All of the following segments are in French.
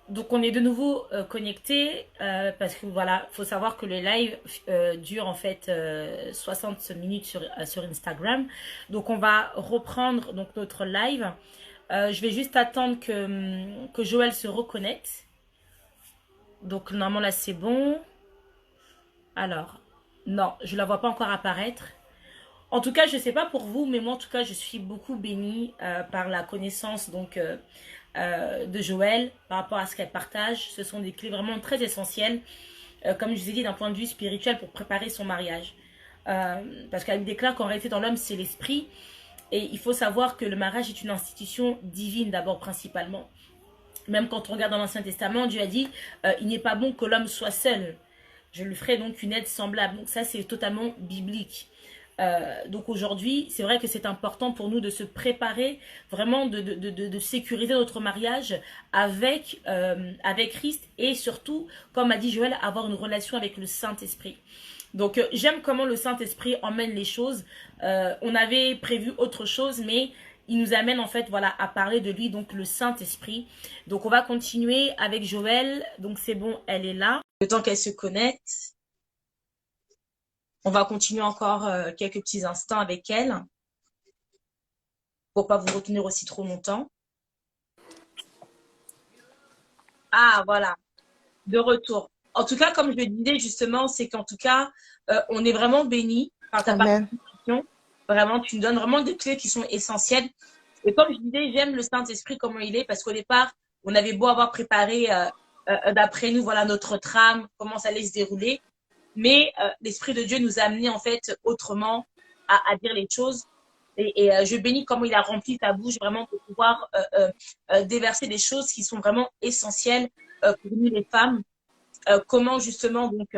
Donc on est de nouveau connecté parce que voilà, faut savoir que le live dure en fait 60 minutes sur Instagram. Donc on va reprendre donc notre live. Je vais juste attendre que Joël se reconnecte. Donc normalement là c'est bon. Alors, non, je la vois pas encore apparaître. En tout cas, je ne sais pas pour vous, mais moi, en tout cas, je suis beaucoup bénie par la connaissance de Joël par rapport à ce qu'elle partage. Ce sont des clés vraiment très essentielles, comme je vous ai dit, d'un point de vue spirituel pour préparer son mariage. Parce qu'elle déclare qu'en réalité, dans l'homme, c'est l'esprit. Et il faut savoir que le mariage est une institution divine d'abord, principalement. Même quand on regarde dans l'Ancien Testament, Dieu a dit il n'est pas bon que l'homme soit seul. Je lui ferai donc une aide semblable. Donc ça, c'est totalement biblique. Donc aujourd'hui, c'est vrai que c'est important pour nous de se préparer, vraiment de sécuriser notre mariage avec Christ et surtout, comme a dit Joël, avoir une relation avec le Saint-Esprit. Donc j'aime comment le Saint-Esprit emmène les choses. On avait prévu autre chose, mais il nous amène en fait voilà à parler de lui, donc le Saint-Esprit. Donc on va continuer avec Joël. Donc c'est bon, elle est là. Le temps qu'elle se connecte, on va continuer encore quelques petits instants avec elle pour pas vous retenir aussi trop longtemps. Ah voilà, de retour. En tout cas, comme je le disais justement, c'est qu'en tout cas, on est vraiment béni par ta Amen. participation. Vraiment, tu nous donnes vraiment des clés qui sont essentielles. Et comme je disais, j'aime le Saint-Esprit comment il est, parce qu'au départ, on avait beau avoir préparé d'après nous, voilà, notre trame, comment ça allait se dérouler. Mais l'Esprit de Dieu nous a amené en fait autrement à dire les choses. Et je bénis comment il a rempli ta bouche vraiment pour pouvoir déverser des choses qui sont vraiment essentielles pour nous les femmes. Comment justement donc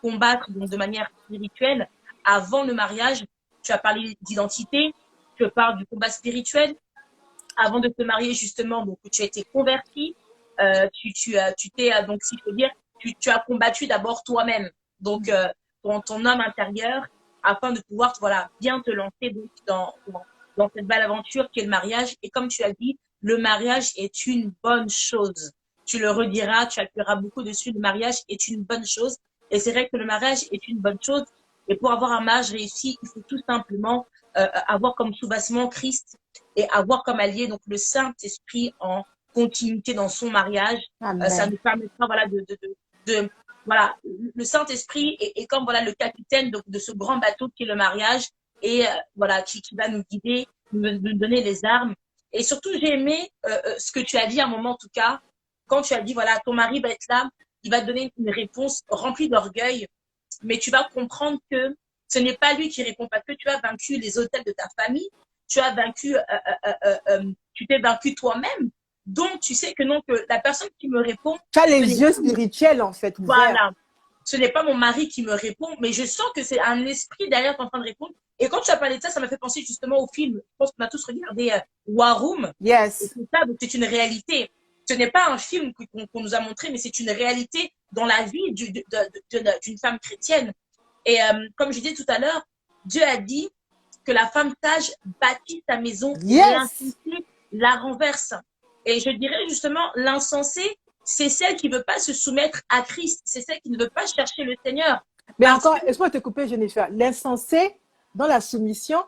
combattre donc, de manière spirituelle avant le mariage. Tu as parlé d'identité, tu parles du combat spirituel. Avant de te marier justement, donc tu as été converti, tu t'es donc si je peux dire, tu as combattu d'abord toi-même, donc ton homme intérieur, afin de pouvoir voilà bien te lancer donc dans cette belle aventure qui est le mariage. Et comme tu as dit, le mariage est une bonne chose. Tu le rediras, tu appuieras beaucoup dessus. Le mariage est une bonne chose. Et c'est vrai que le mariage est une bonne chose. Et pour avoir un mariage réussi, il faut tout simplement avoir comme sous-bassement Christ et avoir comme allié donc le Saint-Esprit en continuité dans son mariage. Ça Amen. nous permettra voilà de voilà le Saint-Esprit est comme voilà le capitaine de ce grand bateau qui est le mariage et voilà qui va nous guider, nous donner les armes. Et surtout j'ai aimé ce que tu as dit à un moment en tout cas quand tu as dit voilà ton mari va être là, il va te donner une réponse remplie d'orgueil, mais tu vas comprendre que ce n'est pas lui qui répond parce que tu as vaincu les hôtels de ta famille, tu as vaincu, tu t'es vaincu toi-même. Donc, tu sais que non, que la personne qui me répond, Tu as ce les n'est yeux pas, spirituels, en fait, ouverts. voilà, ce n'est pas mon mari qui me répond, mais je sens que c'est un esprit derrière qui est en train de répondre. Et quand tu as parlé de ça, ça m'a fait penser justement au film. Je pense qu'on a tous regardé War Room. Et Yes. c'est ça, donc c'est une réalité. Ce n'est pas un film qu'on nous a montré, mais c'est une réalité dans la vie d'une femme chrétienne. Et comme je disais tout à l'heure, Dieu a dit que la femme sage bâtit sa maison et Yes. l'insensé la renverse. Et je dirais justement, l'insensé, c'est celle qui ne veut pas se soumettre à Christ, c'est celle qui ne veut pas chercher le Seigneur. Mais Parce encore, que, laisse-moi te couper, Jennifer. L'insensé, dans la soumission,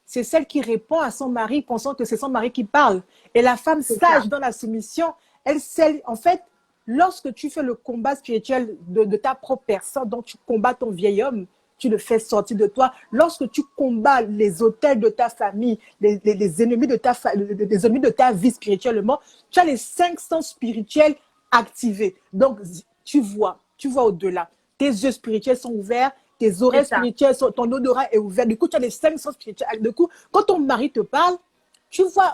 c'est celle qui répond à son mari, pensant que c'est son mari qui parle. Et la femme c'est ça, sage dans la soumission, elle, celle, en fait, lorsque tu fais le combat spirituel de ta propre personne, donc tu combats ton vieil homme, tu le fais sortir de toi. Lorsque tu combats les autels de ta famille, les ennemis les ennemis de ta vie spirituellement, tu as les 5 sens spirituels activés. Donc, tu vois au-delà. Tes yeux spirituels sont ouverts, tes c'est oreilles ça. spirituelles, ton odorat est ouvert. Du coup, tu as les 5 sens spirituels. Du coup, quand ton mari te parle, tu vois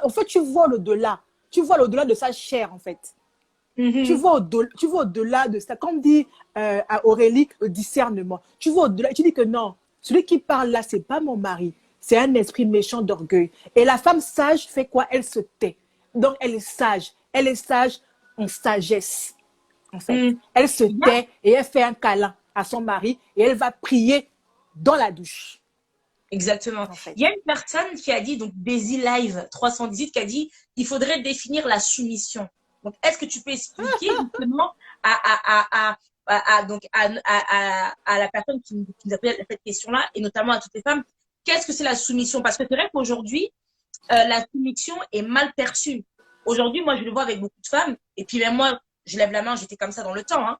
l'au-delà. Tu vois l'au-delà de sa chair, en fait. Mm-hmm. Tu vois au-delà de ça. Comme dit à Aurélie, le discernement. Tu vois au-delà. Tu dis que non, celui qui parle là, c'est pas mon mari. C'est un esprit méchant d'orgueil. Et la femme sage fait quoi? Elle se tait. Donc, elle est sage. Elle est sage en sagesse, en fait. Mm. Elle se Il y a tait et elle fait un câlin à son mari et elle va prier dans la douche, Exactement. en Il y fait. a une personne qui a dit, donc Daisy Live 318, qui a dit il faudrait définir la soumission. Donc, est-ce que tu peux expliquer justement à la personne qui nous a posé cette question-là, et notamment à toutes les femmes, qu'est-ce que c'est la soumission? Parce que c'est vrai qu'aujourd'hui, la soumission est mal perçue. Aujourd'hui, moi, je le vois avec beaucoup de femmes, et puis même moi, je lève la main, j'étais comme ça dans le temps. Hein.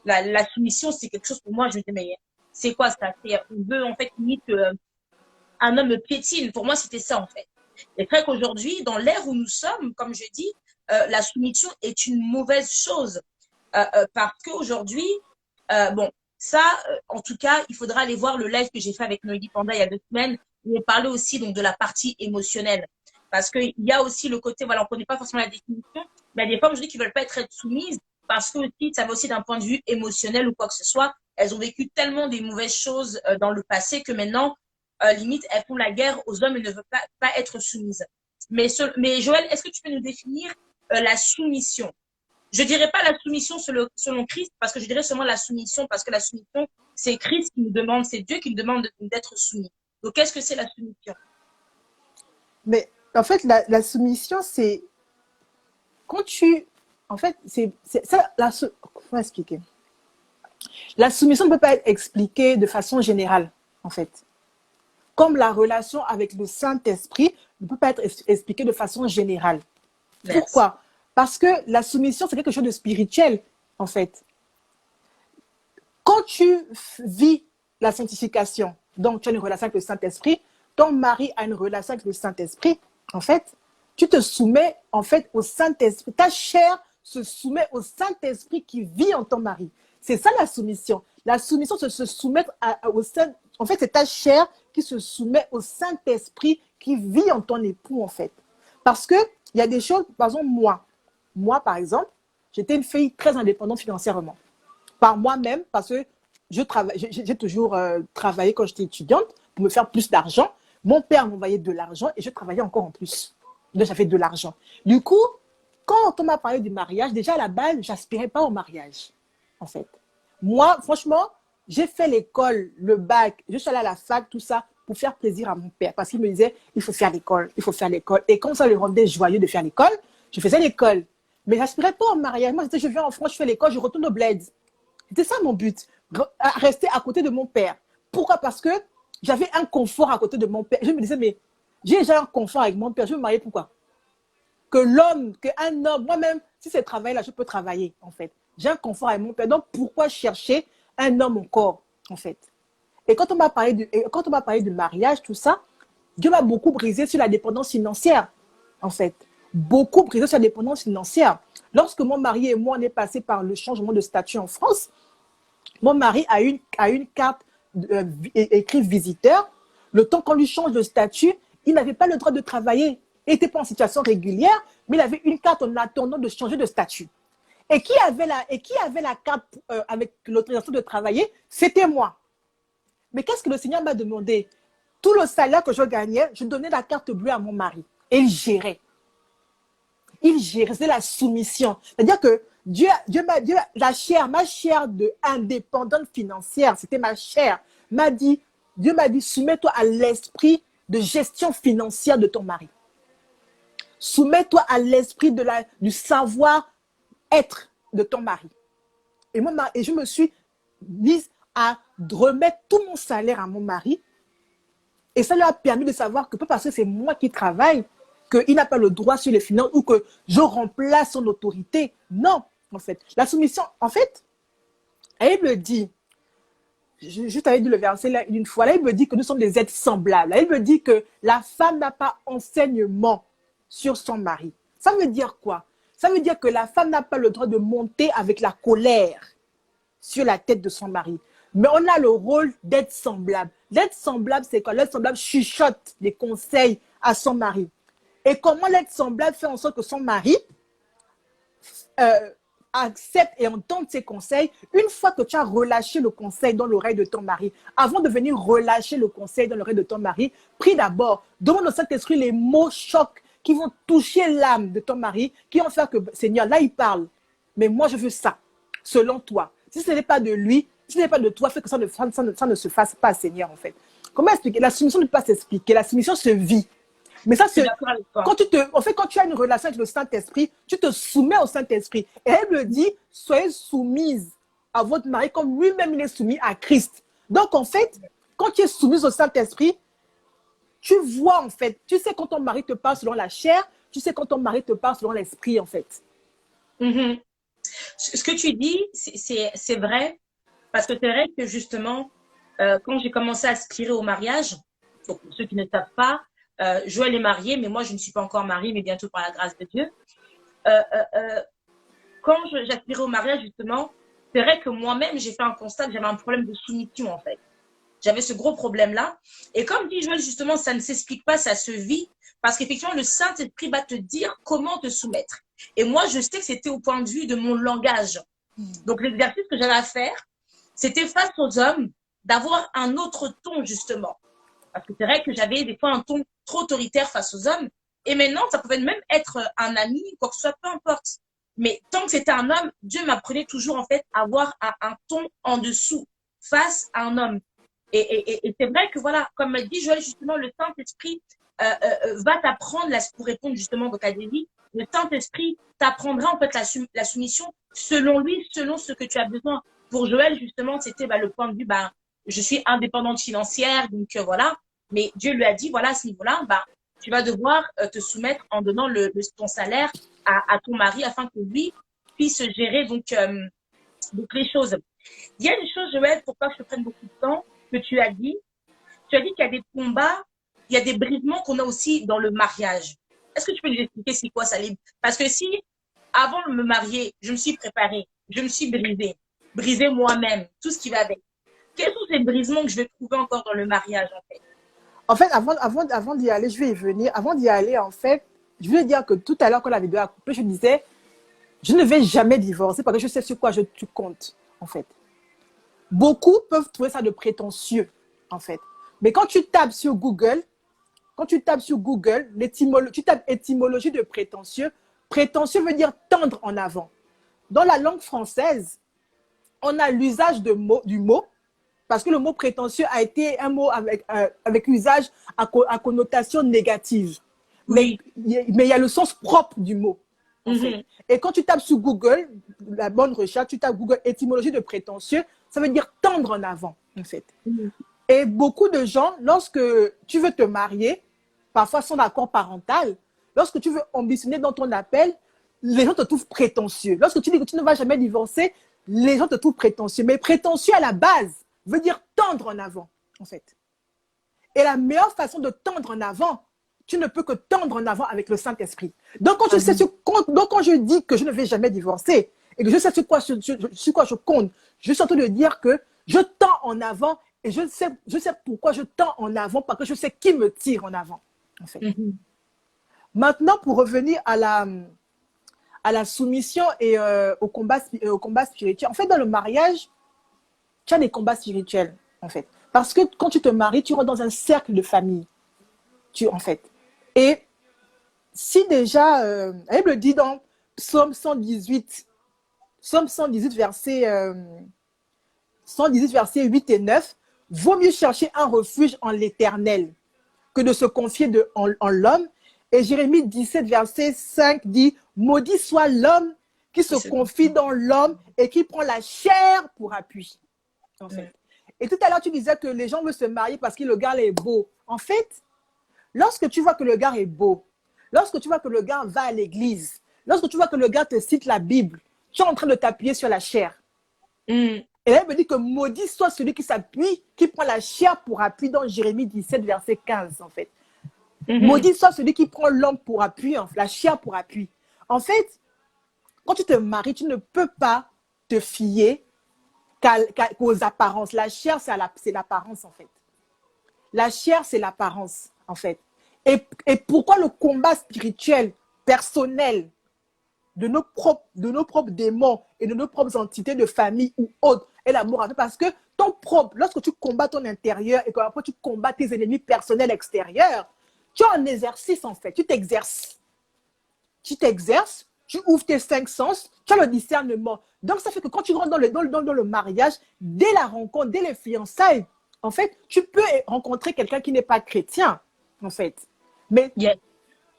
La soumission, c'est quelque chose pour moi, je me dis, mais c'est quoi ça? On veut en fait limite un homme piétine. Pour moi, c'était ça en fait. Et c'est vrai qu'aujourd'hui, dans l'ère où nous sommes, comme je dis, la soumission est une mauvaise chose. Parce qu'aujourd'hui, bon, ça, en tout cas, il faudra aller voir le live que j'ai fait avec Noélie Panda il y a 2 semaines, où on parlait aussi donc de la partie émotionnelle. Parce qu'il y a aussi le côté, voilà, on ne connaît pas forcément la définition, mais il y a des femmes aujourd'hui qui ne veulent pas être soumises parce que aussi, ça va aussi d'un point de vue émotionnel ou quoi que ce soit. Elles ont vécu tellement des mauvaises choses dans le passé que maintenant, limite, elles font la guerre aux hommes et ne veulent pas être soumises. Mais Joël, est-ce que tu peux nous définir la soumission? Je dirais pas la soumission selon Christ, parce que je dirais seulement la soumission, parce que la soumission, c'est Christ qui nous demande, c'est Dieu qui nous demande d'être soumis. Donc, qu'est-ce que c'est la soumission? Mais en fait, la soumission, c'est quand tu... En fait, c'est ça, comment expliquer? La soumission ne peut pas être expliquée de façon générale, en fait. Comme la relation avec le Saint-Esprit ne peut pas être expliquée de façon générale. Merci. Pourquoi? Parce que la soumission, c'est quelque chose de spirituel, en fait. Quand tu vis la sanctification, donc tu as une relation avec le Saint-Esprit, ton mari a une relation avec le Saint-Esprit, en fait, tu te soumets, en fait, au Saint-Esprit. Ta chair se soumet au Saint-Esprit qui vit en ton mari. C'est ça la soumission. La soumission, c'est se soumettre au Saint... En fait, c'est ta chair qui se soumet au Saint-Esprit qui vit en ton époux, en fait. Parce qu'il y a des choses, par exemple, moi, par exemple, j'étais une fille très indépendante financièrement. Par moi-même, parce que j'ai toujours travaillé quand j'étais étudiante pour me faire plus d'argent. Mon père m'envoyait de l'argent et je travaillais encore en plus. Donc, j'avais de l'argent. Du coup, quand on m'a parlé du mariage, déjà à la base, je n'aspirais pas au mariage, en fait. Moi, franchement, j'ai fait l'école, le bac, je suis allée à la fac, tout ça, pour faire plaisir à mon père. Parce qu'il me disait, il faut faire l'école, il faut faire l'école. Et comme ça le rendait joyeux de faire l'école, je faisais l'école. Mais je n'aspirais pas au mariage. Moi, je viens en France, je fais l'école, je retourne au bled. C'était ça mon but, rester à côté de mon père. Pourquoi? Parce que j'avais un confort à côté de mon père. Je me disais, mais j'ai déjà un confort avec mon père, je vais me marier pourquoi? Qu'un homme, moi-même, si c'est travailler là, je peux travailler, en fait. J'ai un confort avec mon père. Donc, pourquoi chercher un homme encore, en fait? Et quand on m'a parlé du mariage, tout ça, Dieu m'a beaucoup brisé sur la dépendance financière, en fait. Beaucoup brisé sur la dépendance financière. Lorsque mon mari et moi, on est passé par le changement de statut en France, mon mari a une carte écrite visiteur. Le temps qu'on lui change de statut, il n'avait pas le droit de travailler. Il n'était pas en situation régulière, mais il avait une carte en attendant de changer de statut. Et qui avait la carte avec l'autorisation de travailler? C'était moi. Mais qu'est-ce que le Seigneur m'a demandé? Tout le salaire que je gagnais, je donnais la carte bleue à mon mari. Et il gérait. C'était la soumission. C'est-à-dire que ma chair de indépendante financière, c'était ma chair, Dieu m'a dit, soumets-toi à l'esprit de gestion financière de ton mari. Soumets-toi à l'esprit du savoir-être de ton mari. Et je me suis mise à remettre tout mon salaire à mon mari. Et ça lui a permis de savoir que pas parce que c'est moi qui travaille, qu'il n'a pas le droit sur les finances ou que je remplace son autorité. Non, en fait. La soumission, en fait, la Bible dit, je t'avais dit le verset là une fois, la Bible dit que nous sommes des êtres semblables. La Bible dit que la femme n'a pas enseignement sur son mari. Ça veut dire quoi? Ça veut dire que la femme n'a pas le droit de monter avec la colère sur la tête de son mari. Mais on a le rôle d'être semblable. L'être semblable, c'est quoi? L'être semblable chuchote des conseils à son mari. Et comment l'être semblable fait en sorte que son mari accepte et entende ses conseils? Une fois que tu as relâché le conseil dans l'oreille de ton mari, avant de venir relâcher le conseil dans l'oreille de ton mari, prie d'abord, demande au Saint-Esprit les mots chocs qui vont toucher l'âme de ton mari, qui vont faire que, Seigneur, là il parle, mais moi je veux ça, selon toi. Si ce n'est pas de lui, si ce n'est pas de toi, fais que ça ne se fasse pas, Seigneur, en fait. Comment expliquer? La soumission ne peut pas s'expliquer, la soumission se vit. Mais ça, Je suis c'est d'accord avec toi. quand en fait, quand tu as une relation avec le Saint-Esprit, tu te soumets au Saint-Esprit. Et elle me dit, soyez soumise à votre mari comme lui-même il est soumis à Christ. Donc, en fait, quand tu es soumise au Saint-Esprit, tu vois, en fait, tu sais quand ton mari te parle selon la chair, tu sais quand ton mari te parle selon l'esprit, en fait. Mhm. Ce que tu dis, c'est vrai, parce que c'est vrai que justement, quand j'ai commencé à aspirer au mariage, donc pour ceux qui ne savent pas, Joël est marié, mais moi je ne suis pas encore mariée, mais bientôt par la grâce de Dieu. Euh, euh, euh, Quand j'aspirais au mariage, justement, c'est vrai que moi-même, j'ai fait un constat que j'avais un problème de soumission, en fait. J'avais ce gros problème-là. Et comme dit Joël, justement, ça ne s'explique pas, ça se vit. Parce qu'effectivement, le Saint-Esprit va te dire comment te soumettre. Et moi, je sais que c'était au point de vue de mon langage. Donc, l'exercice que j'avais à faire, c'était face aux hommes, d'avoir un autre ton, justement. Parce que c'est vrai que j'avais des fois un ton trop autoritaire face aux hommes. Et maintenant, ça pouvait même être un ami, quoi que ce soit, peu importe. Mais tant que c'était un homme, Dieu m'apprenait toujours, en fait, à avoir un ton en dessous, face à un homme. Et c'est vrai que voilà, comme m'a dit Joël, justement, le Saint-Esprit va t'apprendre, pour répondre justement à ta dévie, le Saint-Esprit t'apprendra en fait la soumission selon lui, selon ce que tu as besoin. Pour Joël, justement, c'était le point de vue, je suis indépendante financière, donc voilà. Mais Dieu lui a dit, voilà, à ce niveau-là, tu vas devoir te soumettre en donnant ton salaire à ton mari afin que lui puisse gérer donc les choses. Il y a une chose, Joël, pour pas que je prenne beaucoup de temps, que tu as dit. Tu as dit qu'il y a des combats, il y a des brisements qu'on a aussi dans le mariage. Est-ce que tu peux nous expliquer c'est quoi ça? Parce que si, avant de me marier, je me suis préparée, je me suis brisée moi-même, tout ce qui va avec. Quels sont ces brisements que je vais trouver encore dans le mariage, en fait? En fait, avant d'y aller, je vais y venir. Avant d'y aller, en fait, je voulais dire que tout à l'heure, quand la vidéo a coupé, je disais, je ne vais jamais divorcer parce que je sais sur quoi tu comptes, en fait. Beaucoup peuvent trouver ça de prétentieux, en fait. Mais quand tu tapes sur Google, tu tapes étymologie de prétentieux. Prétentieux veut dire tendre en avant. Dans la langue française, on a l'usage du mot, parce que le mot prétentieux a été un mot avec usage à connotation négative. Mais Oui. il y a le sens propre du mot. En fait. Et quand tu tapes sur Google, la bonne recherche, tu tapes Google étymologie de prétentieux, ça veut dire tendre en avant, en fait. Et beaucoup de gens, lorsque tu veux te marier, parfois sans accord parental, lorsque tu veux ambitionner dans ton appel, les gens te trouvent prétentieux. Lorsque tu dis que tu ne vas jamais divorcer, les gens te trouvent prétentieux. Mais prétentieux à la base veut dire tendre en avant, en fait. Et la meilleure façon de tendre en avant, tu ne peux que tendre en avant avec le Saint-Esprit. Donc, quand je dis que je ne vais jamais divorcer et que je sais sur quoi je compte, je suis en train de dire que je tends en avant et je sais pourquoi je tends en avant, parce que je sais qui me tire en avant, en fait. Maintenant, pour revenir à la soumission et au combat spirituel. En fait, dans le mariage, tu as des combats spirituels, en fait. Parce que quand tu te maries, tu rentres dans un cercle de famille, en fait. Et si déjà, elle me dit dans Psaume 118, verset 8 et 9, vaut mieux chercher un refuge en l'Éternel que de se confier en l'homme. Et Jérémie 17, verset 5 dit, maudit soit l'homme qui se confie dans l'homme et qui prend la chair pour appui. En fait. Et tout à l'heure, tu disais que les gens veulent se marier parce que le gars est beau. En fait, lorsque tu vois que le gars est beau, lorsque tu vois que le gars va à l'église, lorsque tu vois que le gars te cite la Bible, tu es en train de t'appuyer sur la chair. Et elle me dit que maudit soit celui qui s'appuie, qui prend la chair pour appui dans Jérémie 17, verset 15, en fait. Maudit soit celui qui prend l'homme pour appui, la chair pour appui. En fait, quand tu te maries, tu ne peux pas te fier qu'aux apparences. La chair, c'est l'apparence, en fait. La chair, c'est l'apparence, en fait. Et pourquoi le combat spirituel, personnel, de nos propres démons et de nos propres entités de famille ou autres est l'amour? Parce que lorsque tu combats ton intérieur et qu'après tu combats tes ennemis personnels extérieurs, tu as un exercice, en fait. Tu t'exerces, tu ouvres tes 5 sens, tu as le discernement. Donc, ça fait que quand tu rentres dans le mariage, dès la rencontre, dès les fiançailles, en fait, tu peux rencontrer quelqu'un qui n'est pas chrétien, en fait. Mais Yeah.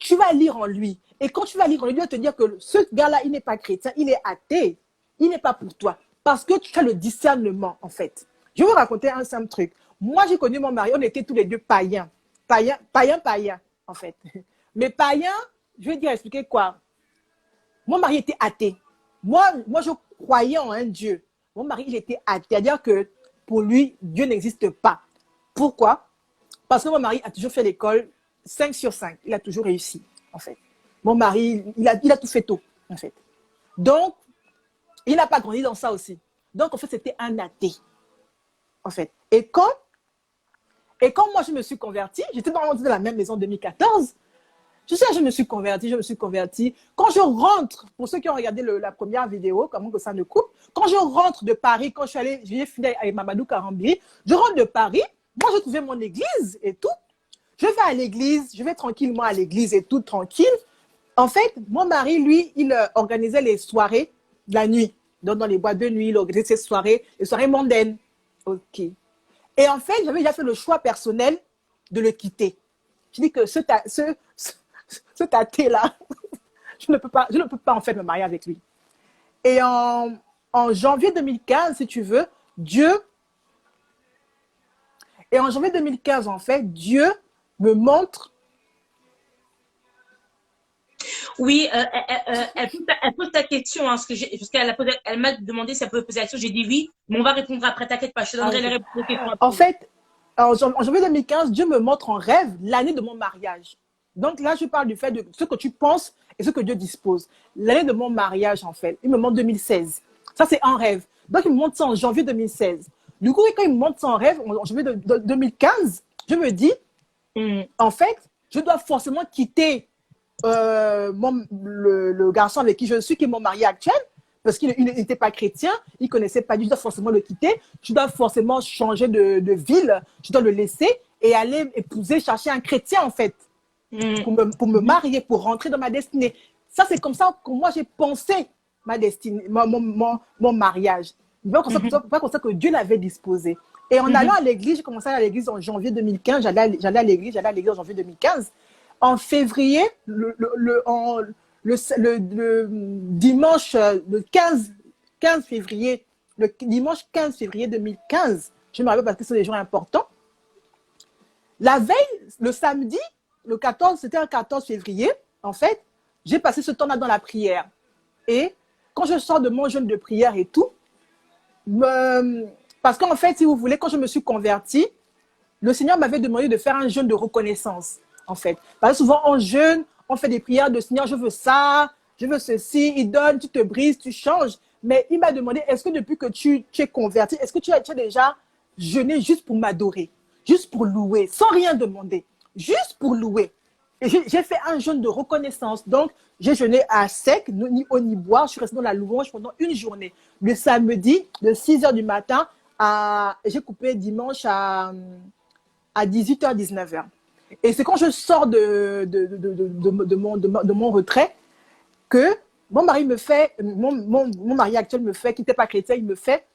tu vas lire en lui. Et quand tu vas lire en lui, il va te dire que ce gars-là, il n'est pas chrétien, il est athée. Il n'est pas pour toi. Parce que tu as le discernement, en fait. Je vais vous raconter un simple truc. Moi, j'ai connu mon mari, on était tous les deux païens. Païens, en fait. Mais païens, je vais dire, expliquer quoi. Mon mari était athée. Moi, je croyais en un Dieu. Mon mari, il était athée. C'est-à-dire que pour lui, Dieu n'existe pas. Pourquoi? Parce que mon mari a toujours fait l'école 5 sur 5. Il a toujours réussi, en fait. Mon mari, il a tout fait tôt, en fait. Donc, il n'a pas grandi dans ça aussi. Donc, en fait, c'était un athée, en fait. Et quand moi, je me suis convertie, j'étais dans la même maison en 2014. Je me suis convertie. Quand je rentre, pour ceux qui ont regardé la première vidéo, comment que ça ne coupe, quand je rentre de Paris, quand j'ai fini avec Mamadou Karambiri, je rentre de Paris, moi, je trouvais mon église et tout. Je vais à l'église, je vais tranquillement à l'église et tout, tranquille. En fait, mon mari, lui, il organisait les soirées de la nuit. Donc, dans les boîtes de nuit, il organisait ses soirées, les soirées mondaines. OK. Et en fait, j'avais déjà fait le choix personnel de le quitter. Je dis que ce athée-là, je ne peux pas en fait me marier avec lui. Et en janvier 2015, si tu veux, en fait, Dieu me montre. Oui, elle pose ta question, hein, elle m'a demandé si elle pouvait poser la question. J'ai dit oui, mais on va répondre après. T'inquiète pas, je te donnerai les réponses aux questions après. En fait, en janvier 2015, Dieu me montre en rêve l'année de mon mariage. Donc là, je parle du fait de ce que tu penses et ce que Dieu dispose. L'année de mon mariage, en fait, il me montre 2016. Ça, c'est un rêve. Donc, il me montre ça en janvier 2016. Du coup, quand il me montre ça en rêve, en janvier 2015, je me dis, en fait, je dois forcément quitter le garçon avec qui je suis, qui est mon mari actuel, parce qu'il n'était pas chrétien, il ne connaissait pas Dieu, je dois forcément le quitter, je dois forcément changer de ville, je dois le laisser et aller chercher un chrétien, en fait, pour me marier, pour rentrer dans ma destinée. Ça, c'est comme ça que moi, j'ai pensé ma destinée, mon mariage. Pas comme ça que Dieu l'avait disposé. Et en allant à l'église, j'ai commencé à aller à l'église en janvier 2015, j'allais à l'église en janvier 2015. En février, le dimanche, le 15 février, le dimanche 15 février 2015, je me rappelle parce que c'est des jours importants. La veille, le samedi, le 14, c'était un 14 février, en fait, j'ai passé ce temps-là dans la prière. Et quand je sors de mon jeûne de prière et tout, parce qu'en fait, si vous voulez, quand je me suis convertie, le Seigneur m'avait demandé de faire un jeûne de reconnaissance, en fait. Parce que souvent, on jeûne, on fait des prières de Seigneur, je veux ça, je veux ceci, il donne, tu te brises, tu changes. Mais il m'a demandé, est-ce que depuis que tu es converti, est-ce que tu as déjà jeûné juste pour m'adorer, juste pour louer, sans rien demander, juste pour louer. Et j'ai fait un jeûne de reconnaissance. Donc, j'ai jeûné à sec, ni eau ni boire. Je suis restée dans la louange pendant une journée. Le samedi, de 6h du matin, j'ai coupé dimanche à 18h, 19h. Et c'est quand je sors de mon retrait que mon mari me fait, mon mari actuel me fait, qui n'était pas chrétien, il me fait,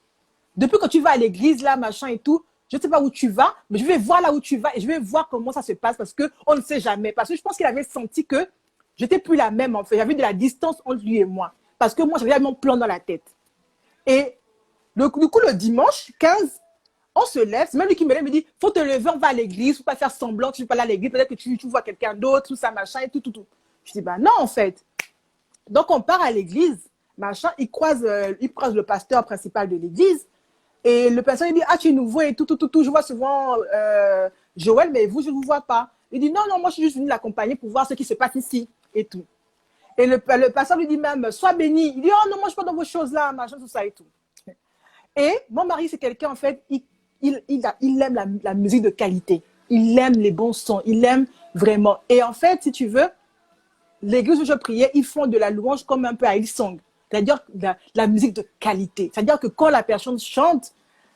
depuis que tu vas à l'église, là, machin et tout, je ne sais pas où tu vas, mais je vais voir là où tu vas et je vais voir comment ça se passe parce qu'on ne sait jamais. Parce que je pense qu'il avait senti que je n'étais plus la même, en fait. J'avais de la distance entre lui et moi. Parce que moi, j'avais mon plan dans la tête. Et du coup, le dimanche 15, on se lève. C'est même lui qui me lève, me dit, faut te lever, on va à l'église, il ne faut pas faire semblant que tu ne vas pas à l'église, peut-être que tu vois quelqu'un d'autre, tout ça, machin, et tout. Je dis, bah non, en fait. Donc, on part à l'église, machin, il croise le pasteur principal de l'église. Et le pasteur, il dit, ah, tu es nouveau et tout. Je vois souvent Joël, mais vous, je ne vous vois pas. Il dit, non, moi, je suis juste venu l'accompagner pour voir ce qui se passe ici et tout. Et le pasteur lui dit même, sois béni. Il dit, oh non, moi, je ne suis pas dans vos choses-là, machin, tout ça et tout. Et mon mari, c'est quelqu'un, en fait, il aime la musique de qualité. Il aime les bons sons. Il aime vraiment. Et en fait, si tu veux, l'église où je priais, ils font de la louange comme un peu à Hillsong. C'est-à-dire la musique de qualité. C'est-à-dire que quand la personne chante,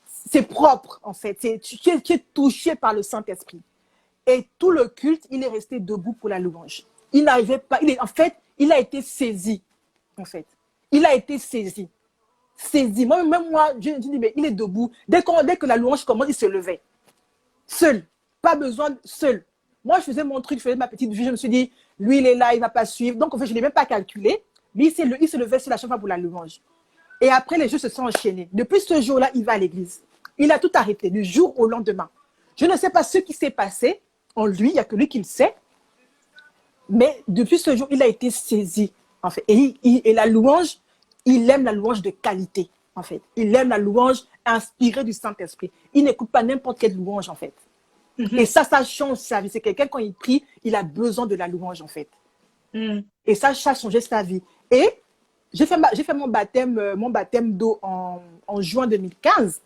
c'est propre, en fait. Tu es touché par le Saint-Esprit. Et tout le culte, il est resté debout pour la louange. Il n'arrivait pas. Il a été saisi, en fait. Il a été saisi. Même moi, je dis, mais il est debout. Dès que la louange commence, il se levait. Seul. Pas besoin, seul. Moi, je faisais mon truc, je faisais ma petite vie. Je me suis dit, lui, il est là, il ne va pas suivre. Donc, en fait, je ne l'ai même pas calculé. Lui, il se levait sur la chambre pour la louange. Et après, les jours se sont enchaînés. Depuis ce jour-là, il va à l'église. Il a tout arrêté du jour au lendemain. Je ne sais pas ce qui s'est passé en lui, il n'y a que lui qui le sait. Mais depuis ce jour, il a été saisi, en fait. Et la louange, il aime la louange de qualité, en fait. Il aime la louange inspirée du Saint-Esprit. Il n'écoute pas n'importe quelle louange, en fait. Et ça change sa vie. C'est quelqu'un, quand il prie, il a besoin de la louange, en fait. Et ça a changé sa vie. Et j'ai fait mon baptême d'eau en juin 2015.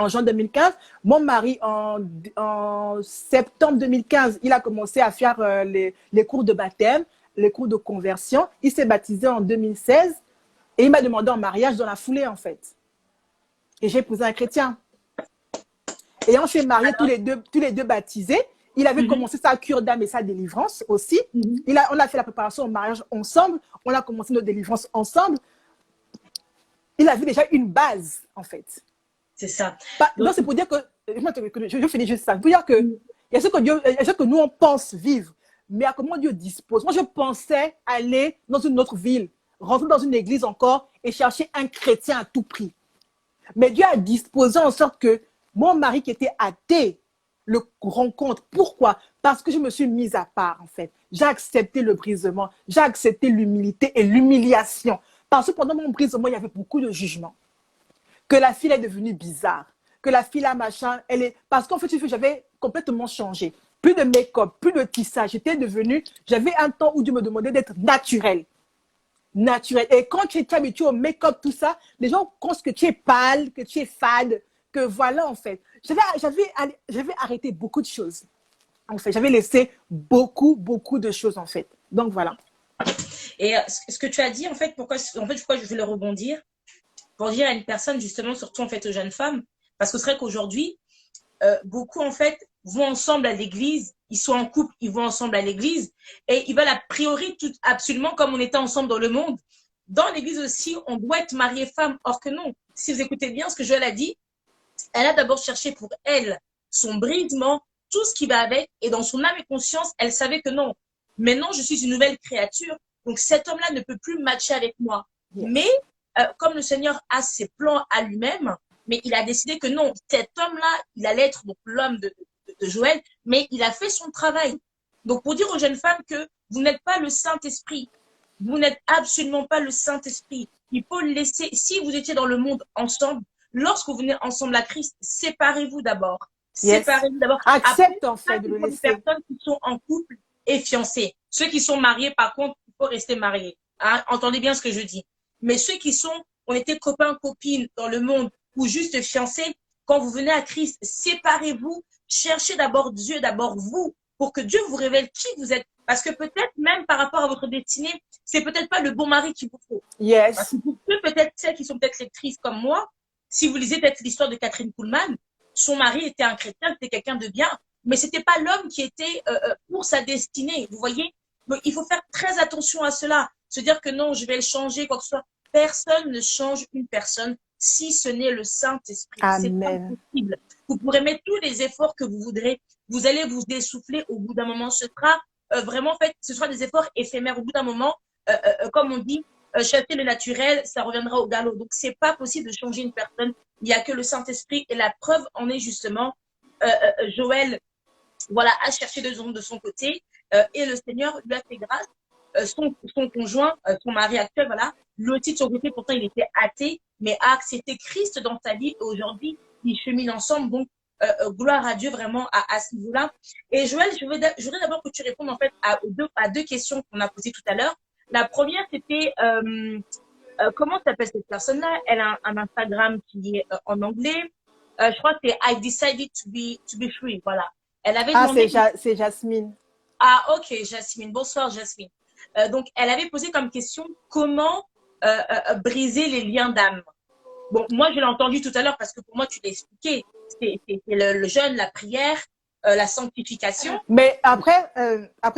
En juin 2015, mon mari, en septembre 2015, il a commencé à faire les cours de baptême, les cours de conversion. Il s'est baptisé en 2016 et il m'a demandé en mariage dans la foulée, en fait. Et j'ai épousé un chrétien. Et on s'est mariés tous les deux baptisés. Il avait commencé sa cure d'âme et sa délivrance aussi. On a fait la préparation au mariage ensemble. On a commencé nos délivrances ensemble. Il avait déjà une base, en fait. C'est ça. Donc, c'est pour dire que, je finis juste ça, pour dire que il y a ce que nous, on pense vivre, mais à comment Dieu dispose. Moi, je pensais aller dans une autre ville, rentrer dans une église encore et chercher un chrétien à tout prix. Mais Dieu a disposé en sorte que mon mari qui était athée le rencontre. Pourquoi? Parce que je me suis mise à part, en fait. J'ai accepté le brisement, j'ai accepté l'humilité et l'humiliation. Parce que pendant mon brisement, il y avait beaucoup de jugements. Que la fille est devenue bizarre, que la fille là, machin, elle est... Parce qu'en fait, j'avais complètement changé. Plus de make-up, plus de tissage. J'avais un temps où Dieu me demandait d'être naturelle. Naturelle. Et quand tu es habitué au make-up, tout ça, les gens pensent que tu es pâle, que tu es fade, que voilà, en fait. J'avais arrêté beaucoup de choses. En fait, j'avais laissé beaucoup de choses, en fait. Donc, voilà. Et ce que tu as dit, en fait, pourquoi je voulais rebondir, pour dire à une personne, justement, surtout en fait aux jeunes femmes, parce que c'est vrai qu'aujourd'hui, beaucoup en fait vont ensemble à l'église, ils sont en couple, ils vont ensemble à l'église, et ils veulent a priori tout absolument comme on était ensemble dans le monde. Dans l'église aussi, on doit être marié femme, or que non. Si vous écoutez bien ce que Joël a dit, elle a d'abord cherché pour elle son brisement, tout ce qui va avec, et dans son âme et conscience, elle savait que non. Maintenant, je suis une nouvelle créature, donc cet homme-là ne peut plus matcher avec moi. Yes. Mais comme le Seigneur a ses plans à lui-même, mais il a décidé que non, cet homme-là, il allait être donc l'homme de Joël, mais il a fait son travail. Donc, pour dire aux jeunes femmes que vous n'êtes pas le Saint-Esprit, vous n'êtes absolument pas le Saint-Esprit. Il faut le laisser. Si vous étiez dans le monde ensemble, lorsque vous venez ensemble à Christ, séparez-vous d'abord. Yes. Séparez-vous d'abord. Accepte en fait de le laisser. Les personnes qui sont en couple et fiancés. Ceux qui sont mariés, par contre, il faut rester mariés. Hein? Entendez bien ce que je dis. Mais ceux qui ont été copains, copines dans le monde ou juste fiancés, quand vous venez à Christ, séparez-vous, cherchez d'abord Dieu, d'abord vous, pour que Dieu vous révèle qui vous êtes. Parce que peut-être même par rapport à votre destinée, c'est peut-être pas le bon mari qu'il vous faut. Yes. Parce que pour ceux, peut-être celles qui sont peut-être lectrices comme moi, si vous lisez peut-être l'histoire de Catherine Kuhlman, son mari était un chrétien, c'était quelqu'un de bien, mais c'était pas l'homme qui était pour sa destinée. Vous voyez? Donc, il faut faire très attention à cela. Se dire que non, je vais le changer, quoi que ce soit. Personne ne change une personne si ce n'est le Saint-Esprit. C'est pas possible. Vous pourrez mettre tous les efforts que vous voudrez. Vous allez vous essouffler au bout d'un moment. Ce sera vraiment, en fait, ce sera des efforts éphémères. Au bout d'un moment, comme on dit, chasser le naturel, ça reviendra au galop. Donc, c'est pas possible de changer une personne. Il n'y a que le Saint-Esprit. Et la preuve en est justement, Joël, voilà, a cherché de son côté. Et le Seigneur lui a fait grâce. Son conjoint, son mari actuel, voilà, lui aussi de son côté, pourtant il était athée, mais a accepté Christ dans sa vie et aujourd'hui ils cheminent ensemble. Donc gloire à Dieu vraiment à ce niveau-là. Et Joël, je voudrais d'abord que tu répondes en fait à deux questions qu'on a posées tout à l'heure. La première c'était comment s'appelle cette personne-là? Elle a un Instagram qui est en anglais. Je crois que c'est I decided to be free. Voilà. Elle avait demandé. C'est Jasmine. Ah ok, Jasmine. Bonsoir Jasmine. Donc, elle avait posé comme question comment briser les liens d'âme. Bon, moi, je l'ai entendu tout à l'heure parce que pour moi, tu l'as expliqué. C'est le jeûne, la prière, la sanctification. Mais après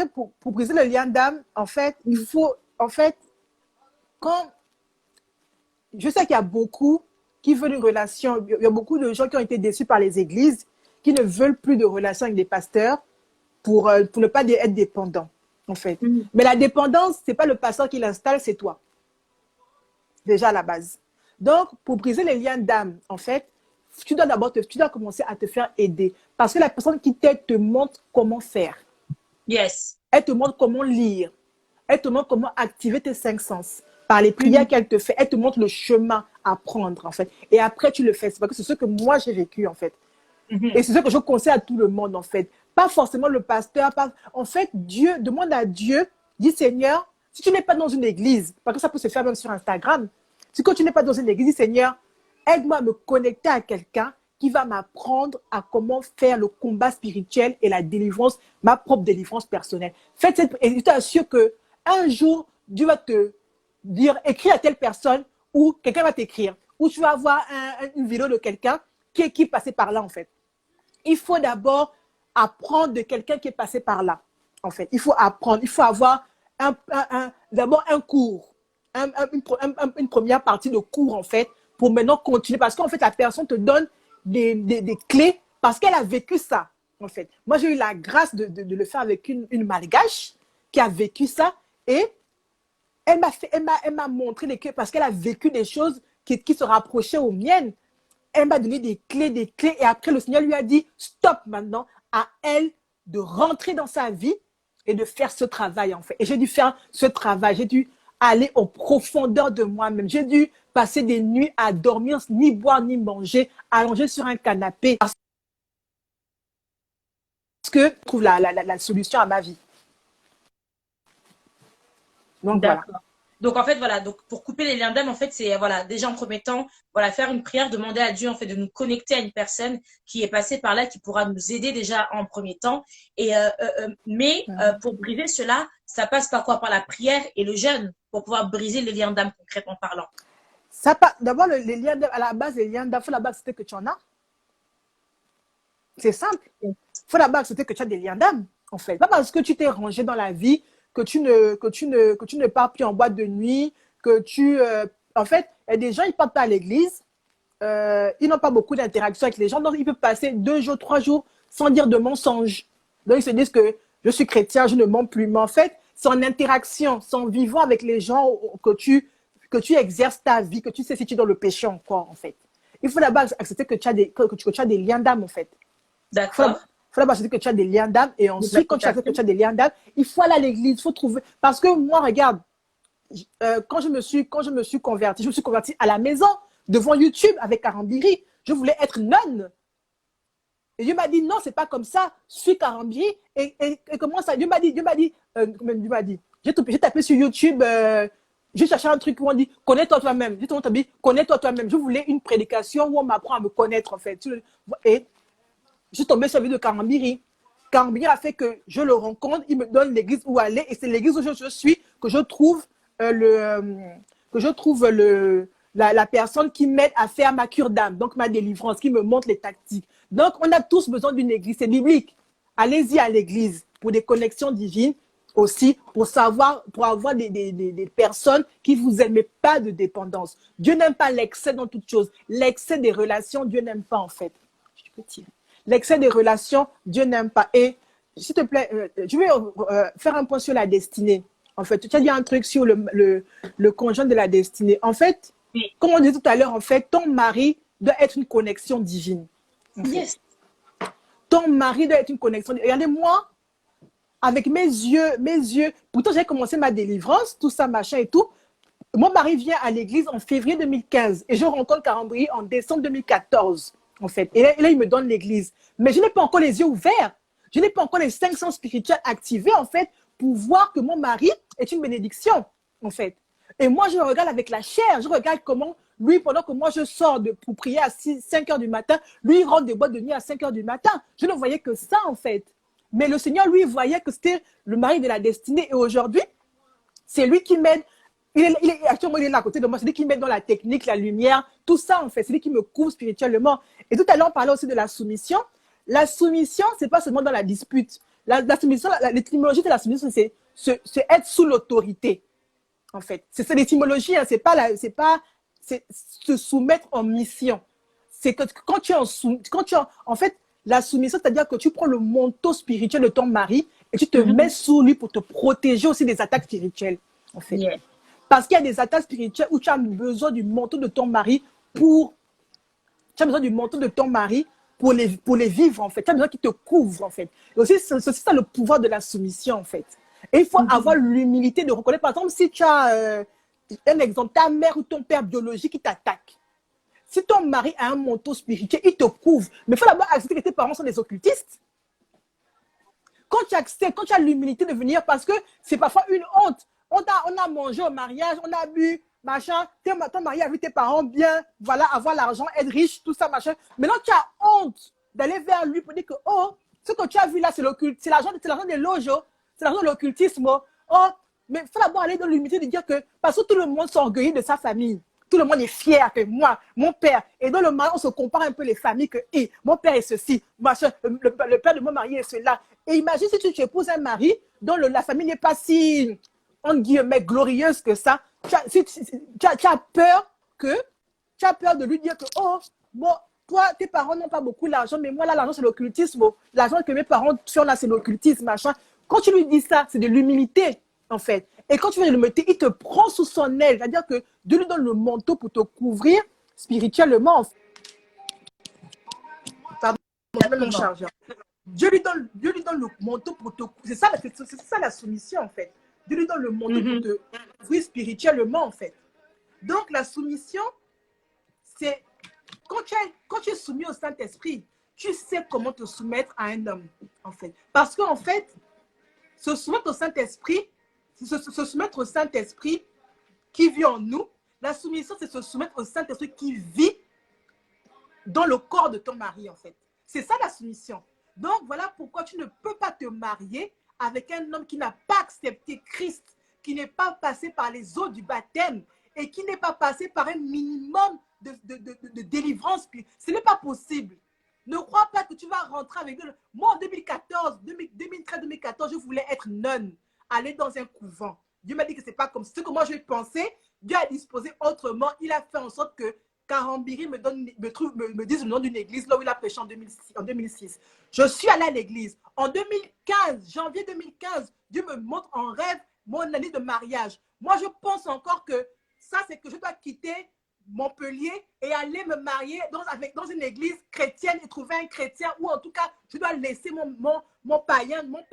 pour briser le lien d'âme, en fait, il faut, en fait, je sais qu'il y a beaucoup qui veulent une relation, il y a beaucoup de gens qui ont été déçus par les églises, qui ne veulent plus de relation avec les pasteurs. pour ne pas être dépendant, en fait. Mais la dépendance, c'est pas le pasteur qui l'installe, c'est toi. Déjà à la base. Donc, pour briser les liens d'âme, en fait, tu dois commencer à te faire aider. Parce que la personne qui t'aide te montre comment faire. Yes. Elle te montre comment lire. Elle te montre comment activer tes 5 sens. Par les prières qu'elle te fait, elle te montre le chemin à prendre, en fait. Et après, tu le fais. C'est parce que c'est ce que moi, j'ai vécu, en fait. Et c'est ce que je conseille à tout le monde, en fait. Pas forcément le pasteur. En fait, Dieu, demande à Dieu, dis Seigneur, si tu n'es pas dans une église, parce que ça peut se faire même sur Instagram, si quand tu n'es pas dans une église, dis Seigneur, aide-moi à me connecter à quelqu'un qui va m'apprendre à comment faire le combat spirituel et la délivrance, ma propre délivrance personnelle. Faites cette, et je t'assure qu'un jour, Dieu va te dire, écris à telle personne, ou quelqu'un va t'écrire, ou tu vas avoir une vidéo de quelqu'un qui est passé par là, en fait. Il faut d'abord apprendre de quelqu'un qui est passé par là, en fait. Il faut apprendre, il faut avoir d'abord un cours, une première partie de cours, en fait, pour maintenant continuer. Parce qu'en fait, la personne te donne des clés parce qu'elle a vécu ça, en fait. Moi, j'ai eu la grâce de le faire avec une malgache qui a vécu ça et elle m'a montré les clés parce qu'elle a vécu des choses qui se rapprochaient aux miennes. Elle m'a donné des clés et après, le Seigneur lui a dit, stop maintenant, à elle de rentrer dans sa vie et de faire ce travail, en fait. Et j'ai dû faire ce travail, j'ai dû aller aux profondeurs de moi-même. J'ai dû passer des nuits à dormir, ni boire, ni manger, allongé sur un canapé. Parce que je trouve la solution à ma vie. Donc, voilà. Donc en fait voilà, donc pour couper les liens d'âme en fait c'est voilà déjà en premier temps voilà faire une prière, demander à Dieu en fait de nous connecter à une personne qui est passée par là qui pourra nous aider déjà en premier temps et mais pour briser cela ça passe par quoi? Par la prière et le jeûne pour pouvoir briser les liens d'âme concrètement parlant. D'abord les liens d'âme à la base les liens d'âme faut la base c'était que tu en as. C'est simple. Faut la base c'était que tu as des liens d'âme en fait. Pas parce que tu t'es rangé dans la vie que tu ne pars plus en boîte de nuit, que tu... en fait, il y a des gens, ils ne partent pas à l'église, ils n'ont pas beaucoup d'interaction avec les gens, donc ils peuvent passer 2 jours, 3 jours sans dire de mensonges. Donc ils se disent que je suis chrétien, je ne mens plus. Mais en fait, c'est en interaction, c'est en vivant avec les gens que tu exerces ta vie, que tu sais si tu es dans le péché encore, en fait. Il faut d'abord accepter que tu as des liens d'âme, en fait. D'accord. Il faut d'abord accepter que tu as des liens d'âme et ensuite, quand tu acceptes que tu as des liens d'âme, il faut aller à l'église, il faut trouver. Parce que moi, regarde, quand je me suis convertie à la maison, devant YouTube avec Karambiri. Je voulais être nonne. Et Dieu m'a dit, non, c'est pas comme ça. Suis Karambiri. Et comment ça? Dieu m'a dit, j'ai tapé sur YouTube, j'ai cherché un truc où on dit, connais-toi toi-même. J'ai dit, connais-toi toi-même. Je voulais une prédication où on m'apprend à me connaître, en fait. Et je suis tombée sur la vidéo de Karambiri. Karambiri a fait que je le rencontre, il me donne l'église où aller, et c'est l'église où je suis que je trouve la personne qui m'aide à faire ma cure d'âme, donc ma délivrance, qui me montre les tactiques. Donc, on a tous besoin d'une église, c'est biblique. Allez-y à l'église pour des connexions divines aussi, pour avoir des personnes qui vous aiment, mais pas de dépendance. Dieu n'aime pas l'excès dans toute chose. L'excès des relations, Dieu n'aime pas en fait. Je peux tirer. L'excès des relations, Dieu n'aime pas. Et s'il te plaît, je vais faire un point sur la destinée. En fait, tu as dit un truc sur le conjoint de la destinée. En fait, oui. Comme on dit tout à l'heure, en fait, ton mari doit être une connexion divine. Yes. Ton mari doit être une connexion divine. Regardez-moi, avec mes yeux, pourtant j'ai commencé ma délivrance, tout ça, machin et tout. Mon mari vient à l'église en février 2015 et je rencontre Karambiri en décembre 2014, en fait. Et là, il me donne l'église. Mais je n'ai pas encore les yeux ouverts. Je n'ai pas encore les 5 sens spirituels activés, en fait, pour voir que mon mari est une bénédiction, en fait. Et moi, je regarde avec la chair. Je regarde comment, lui, pendant que moi, je sors pour prier à 5 heures du matin, lui, il rentre des boîtes de nuit à 5 heures du matin. Je ne voyais que ça, en fait. Mais le Seigneur, lui, voyait que c'était le mari de la destinée. Et aujourd'hui, c'est lui qui m'aide. Actuellement, il est là à côté de moi. C'est lui qui m'aide dans la technique, la lumière, tout ça, en fait. C'est lui qui me couvre spirituellement. Et tout à l'heure, on parlait aussi de la soumission. La soumission, c'est pas seulement dans la dispute. La soumission, l'étymologie de la soumission, c'est être sous l'autorité, en fait. C'est l'étymologie, hein, c'est se soumettre en mission. C'est que quand tu es en fait, La soumission, c'est-à-dire que tu prends le manteau spirituel de ton mari et tu te Mhm. mets sous lui pour te protéger aussi des attaques spirituelles, en fait. Yeah. Parce qu'il y a des attaques spirituelles où tu as besoin du manteau de ton mari pour... Tu as besoin du manteau de ton mari pour les vivre, en fait. Tu as besoin qu'il te couvre, en fait. Et aussi, c'est ça le pouvoir de la soumission, en fait. Et il faut avoir Mhm. l'humilité de reconnaître, par exemple, si tu as un exemple, ta mère ou ton père biologique qui t'attaque. Si ton mari a un manteau spirituel, il te couvre. Mais il faut d'abord accepter que tes parents sont des occultistes. Quand tu acceptes, quand tu as l'humilité de venir, parce que c'est parfois une honte. On a mangé au mariage, on a bu, machin. Ton mari a vu tes parents bien, voilà, avoir l'argent, être riche, tout ça, machin. Maintenant, tu as honte d'aller vers lui pour dire que, oh, ce que tu as vu là, c'est l'argent des loges, oh. C'est l'argent de l'occultisme. Oh, oh, mais il faut d'abord aller dans l'humilité de dire que, parce que tout le monde s'orgueillit de sa famille. Tout le monde est fier que moi, mon père, et dans le mariage, on se compare un peu les familles que, hey, mon père est ceci, machin, le père de mon mari est cela. Et imagine si tu épouses un mari dont la famille n'est pas si, entre guillemets, glorieuse que ça. Tu as peur que, tu as peur de lui dire que, oh, bon, toi, tes parents n'ont pas beaucoup d'argent, mais moi, là, l'argent, c'est l'occultisme. L'argent que mes parents font là, c'est l'occultisme, machin. Quand tu lui dis ça, c'est de l'humilité, en fait. Et quand tu veux l'humilité, il te prend sous son aile. C'est-à-dire que Dieu lui donne le manteau pour te couvrir spirituellement. Pardon, je mets mon Exactement. chargeur. Dieu lui donne le manteau pour te couvrir. C'est ça la soumission, en fait. Dieu lui donne le manteau pour Mhm. te couvrir spirituellement, en fait. Donc, la soumission, c'est quand tu es soumis au Saint-Esprit, tu sais comment te soumettre à un homme, en fait. Parce qu'en fait, se soumettre au Saint-Esprit, se soumettre au Saint-Esprit qui vit en nous, la soumission, c'est se soumettre au Saint-Esprit qui vit dans le corps de ton mari, en fait. C'est ça la soumission. Donc, voilà pourquoi tu ne peux pas te marier avec un homme qui n'a pas accepté Christ, qui n'est pas passé par les eaux du baptême et qui n'est pas passé par un minimum de délivrance. Ce n'est pas possible. Ne crois pas que tu vas rentrer avec eux. Moi, en 2013-2014, je voulais être nonne, aller dans un couvent. Dieu m'a dit que ce n'est pas comme ce que moi je pensais. Dieu a disposé autrement. Il a fait en sorte que Karambiri me dise le nom d'une église là où il a prêché en 2006. Je suis allée à l'église. En 2015, janvier 2015, Dieu me montre en rêve mon année de mariage. Moi, je pense encore que ça, c'est que je dois quitter Montpellier et aller me marier dans une église chrétienne et trouver un chrétien, ou en tout cas, je dois laisser mon païen, mon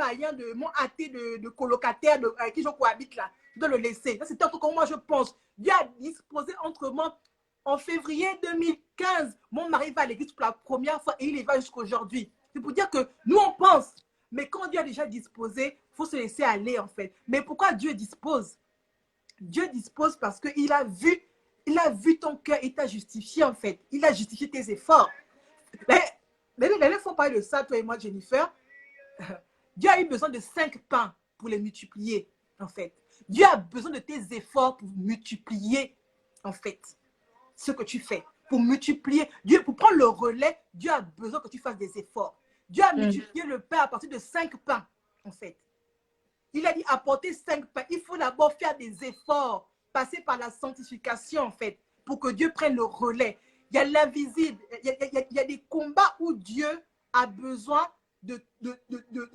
athée de colocataire avec qui je cohabite là. Je dois le laisser. C'est un truc comme moi je pense. Dieu a disposé entre moi. En février 2015, mon mari va à l'église pour la première fois et il y va jusqu'à aujourd'hui. C'est pour dire que nous, on pense. Mais quand Dieu a déjà disposé, il faut se laisser aller, en fait. Mais pourquoi Dieu dispose? Dieu dispose parce qu'il a vu ton cœur et t'a justifié, en fait. Il a justifié tes efforts. Mais il faut parler de ça, toi et moi, Jennifer. Dieu a eu besoin de 5 pains pour les multiplier, en fait. Dieu a besoin de tes efforts pour multiplier, en fait, ce que tu fais. Pour multiplier, Dieu, pour prendre le relais, Dieu a besoin que tu fasses des efforts. Dieu a multiplié le pain à partir de 5 pains, en fait. Il a dit apporter 5 pains. Il faut d'abord faire des efforts, passer par la sanctification, en fait, pour que Dieu prenne le relais. Il y a l'invisible, il y a des combats où Dieu a besoin de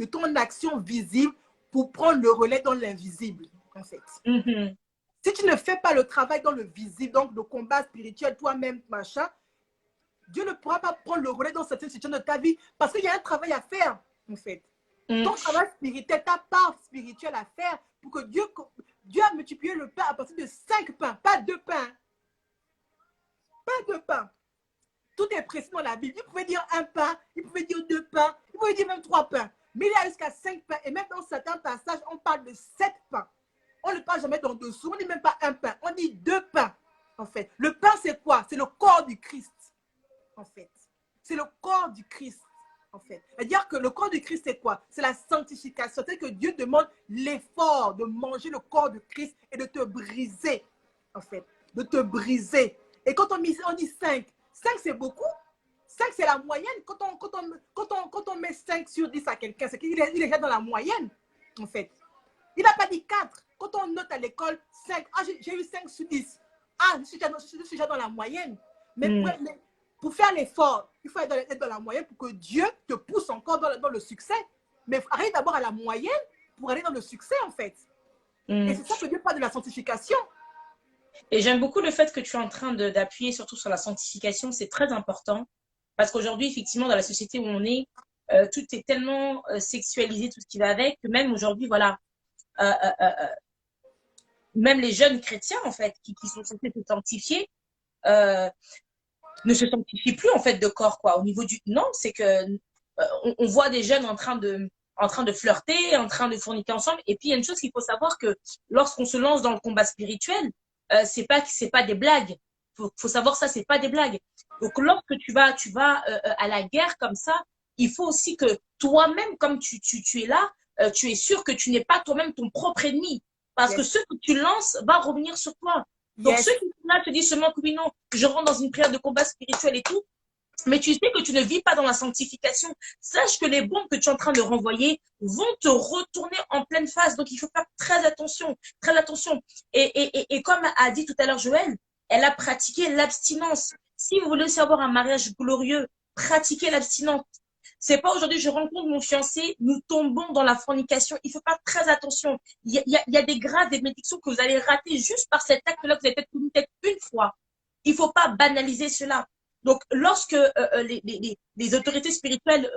ton action visible pour prendre le relais dans l'invisible, en fait. Mhm. Si tu ne fais pas le travail dans le visible, donc le combat spirituel, toi-même, machin, Dieu ne pourra pas prendre le relais dans certaines situations de ta vie parce qu'il y a un travail à faire, en fait. Mhm. Ton travail spirituel, ta part spirituelle à faire pour que Dieu a multiplié le pain à partir de 5 pains, pas 2 pains. Pas 2 pains. Tout est précis dans la Bible. Il pouvait dire 1 pain, il pouvait dire 2 pains, il pouvait dire même 3 pains. Mais il y a jusqu'à 5 pains. Et même dans certains passages, on parle de 7 pains. On ne parle jamais d'en dessous. On ne dit même pas 1 pain. On dit 2 pains, en fait. Le pain, c'est quoi? C'est le corps du Christ, en fait. C'est le corps du Christ, en fait. C'est-à-dire que le corps du Christ, c'est quoi? C'est la sanctification. C'est que Dieu demande l'effort de manger le corps du Christ et de te briser, en fait. De te briser. Et quand on dit 5, 5 c'est beaucoup. 5 c'est la moyenne. Quand on met 5 sur 10 à quelqu'un, c'est qu'il est déjà dans la moyenne, en fait. Il n'a pas dit 4. Quand on note à l'école 5, ah, j'ai eu 5 sur 10. Ah, je suis déjà dans la moyenne. Mais pour faire l'effort, il faut être dans la moyenne pour que Dieu te pousse encore dans le succès. Mais arrive d'abord à la moyenne pour aller dans le succès, en fait. Et c'est ça que Dieu parle de la sanctification. Et j'aime beaucoup le fait que tu es en train d'appuyer surtout sur la sanctification, c'est très important. Parce qu'aujourd'hui, effectivement, dans la société où on est, tout est tellement sexualisé, tout ce qui va avec, que même aujourd'hui, voilà, euh, euh, euh, euh, même les jeunes chrétiens, en fait, qui sont censés se sanctifier, euh, ne se sanctifient plus, en fait, de corps, quoi. Au niveau du... Non, c'est que on voit des jeunes en train de flirter, en train de forniquer ensemble. Et puis, il y a une chose qu'il faut savoir que lorsqu'on se lance dans le combat spirituel, c'est pas des blagues. Faut savoir ça, c'est pas des blagues. Donc, lorsque tu vas à la guerre comme ça, il faut aussi que toi-même, comme tu es là, tu es sûr que tu n'es pas toi-même ton propre ennemi. Parce que ce que tu lances va revenir sur toi. Donc, ceux qui sont là te disent seulement que oui, non, je rentre dans une période de combat spirituel et tout, mais tu sais que tu ne vis pas dans la sanctification. Sache que les bombes que tu es en train de renvoyer vont te retourner en pleine face. Donc, il faut faire très attention, très attention. Et comme a dit tout à l'heure Joël, elle a pratiqué l'abstinence. Si vous voulez aussi avoir un mariage glorieux, pratiquez l'abstinence. C'est pas aujourd'hui, je rencontre mon fiancé, nous tombons dans la fornication. Il faut faire très attention. Il y a des grades, des bénédictions que vous allez rater juste par cet acte-là que vous avez peut-être commis une fois. Il faut pas banaliser cela. Donc, lorsque les autorités spirituelles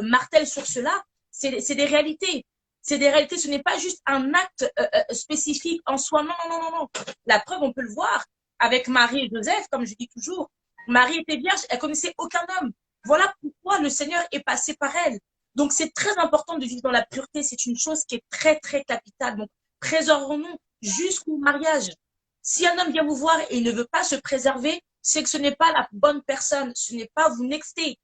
martèlent sur cela, c'est des réalités. C'est des réalités, ce n'est pas juste un acte spécifique en soi. Non, non, non, non, non. La preuve, on peut le voir avec Marie et Joseph, comme je dis toujours. Marie était vierge, elle connaissait aucun homme. Voilà pourquoi le Seigneur est passé par elle. Donc, c'est très important de vivre dans la pureté. C'est une chose qui est très, très capitale. Donc, préservons-nous jusqu'au mariage. Si un homme vient vous voir et il ne veut pas se préserver, c'est que ce n'est pas la bonne personne. Ce n'est pas vous nexter.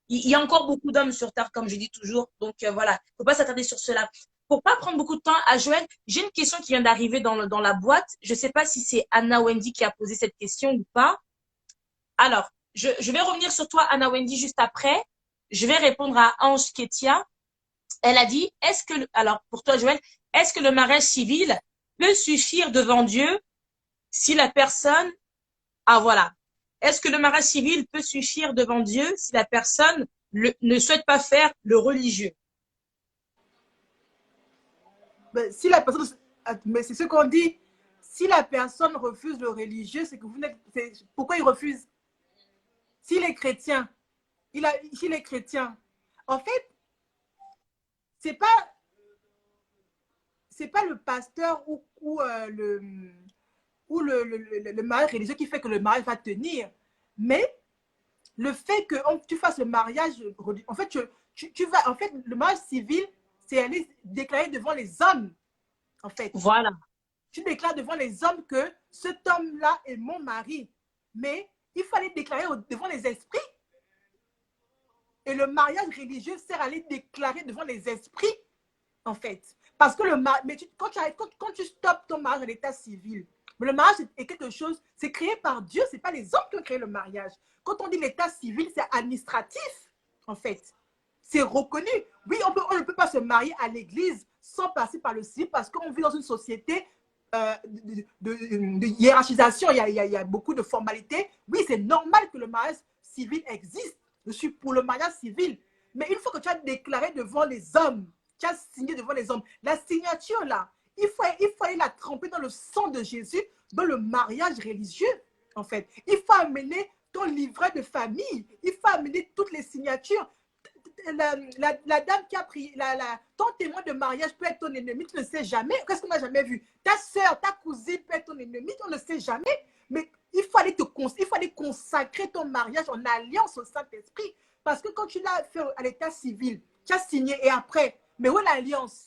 Il y a encore beaucoup d'hommes sur Terre, comme je dis toujours. Donc, voilà. Il ne faut pas s'attarder sur cela. Pour pas prendre beaucoup de temps à Joël, j'ai une question qui vient d'arriver dans la boîte. Je ne sais pas si c'est Anna Wendy qui a posé cette question ou pas. Alors, je vais revenir sur toi, Anna Wendy, juste après. Je vais répondre à Ange Ketia. Elle a dit, alors pour toi, Joël, est-ce que le mariage civil peut suffire devant Dieu si la personne, voilà. Est-ce que le mariage civil peut suffire devant Dieu si la personne ne souhaite pas faire le religieux? Si la personne, mais c'est ce qu'on dit, si la personne refuse le religieux, c'est que vous n'êtes, pourquoi il refuse? S'il est chrétien, s'il est chrétien, en fait, c'est pas le pasteur ou le mariage religieux qui fait que le mariage va tenir, mais le fait que tu fasses le mariage, en fait, tu vas, en fait, le mariage civil, c'est aller déclarer devant les hommes, en fait. Voilà. Tu déclares devant les hommes que cet homme-là est mon mari, mais il faut aller déclarer devant les esprits. Et le mariage religieux sert à aller déclarer devant les esprits, en fait. Parce que quand tu stoppes ton mariage à l'état civil, mais le mariage est quelque chose, c'est créé par Dieu, ce n'est pas les hommes qui ont créé le mariage. Quand on dit l'état civil, c'est administratif, en fait. C'est reconnu. Oui, on ne peut pas se marier à l'église sans passer par le civil parce qu'on vit dans une société de hiérarchisation. Il y a beaucoup de formalités. Oui, c'est normal que le mariage civil existe. Je suis pour le mariage civil. Mais une fois que tu as déclaré devant les hommes, tu as signé devant les hommes, la signature là, il faut aller la tremper dans le sang de Jésus, dans le mariage religieux, en fait. Il faut amener ton livret de famille, il faut amener toutes les signatures. La dame qui a pris, ton témoin de mariage peut être ton ennemi, tu ne sais jamais. Qu'est-ce qu'on n'a jamais vu? Ta soeur, ta cousine peut être ton ennemi, on ne sait jamais. Mais il faut aller consacrer ton mariage en alliance au Saint-Esprit. Parce que quand tu l'as fait à l'état civil, tu as signé et après, mais où est l'alliance?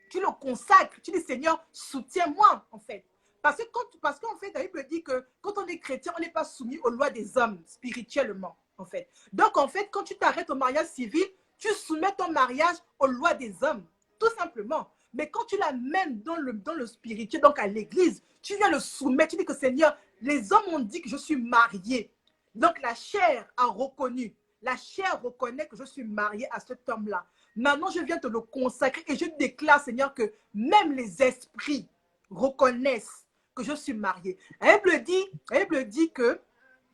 Tu le consacres, tu dis Seigneur, soutiens-moi en fait. Parce qu'en fait, la Bible dit que quand on est chrétien, on n'est pas soumis aux lois des hommes spirituellement. En fait. Donc, en fait, quand tu t'arrêtes au mariage civil, tu soumets ton mariage aux lois des hommes, tout simplement. Mais quand tu l'amènes dans le spirituel, donc à l'église, tu viens le soumettre, tu dis que Seigneur, les hommes ont dit que je suis mariée. Donc, la chair a reconnu, la chair reconnaît que je suis mariée à cet homme-là. Maintenant, je viens te le consacrer et je déclare, Seigneur, que même les esprits reconnaissent que je suis mariée. La Bible dit que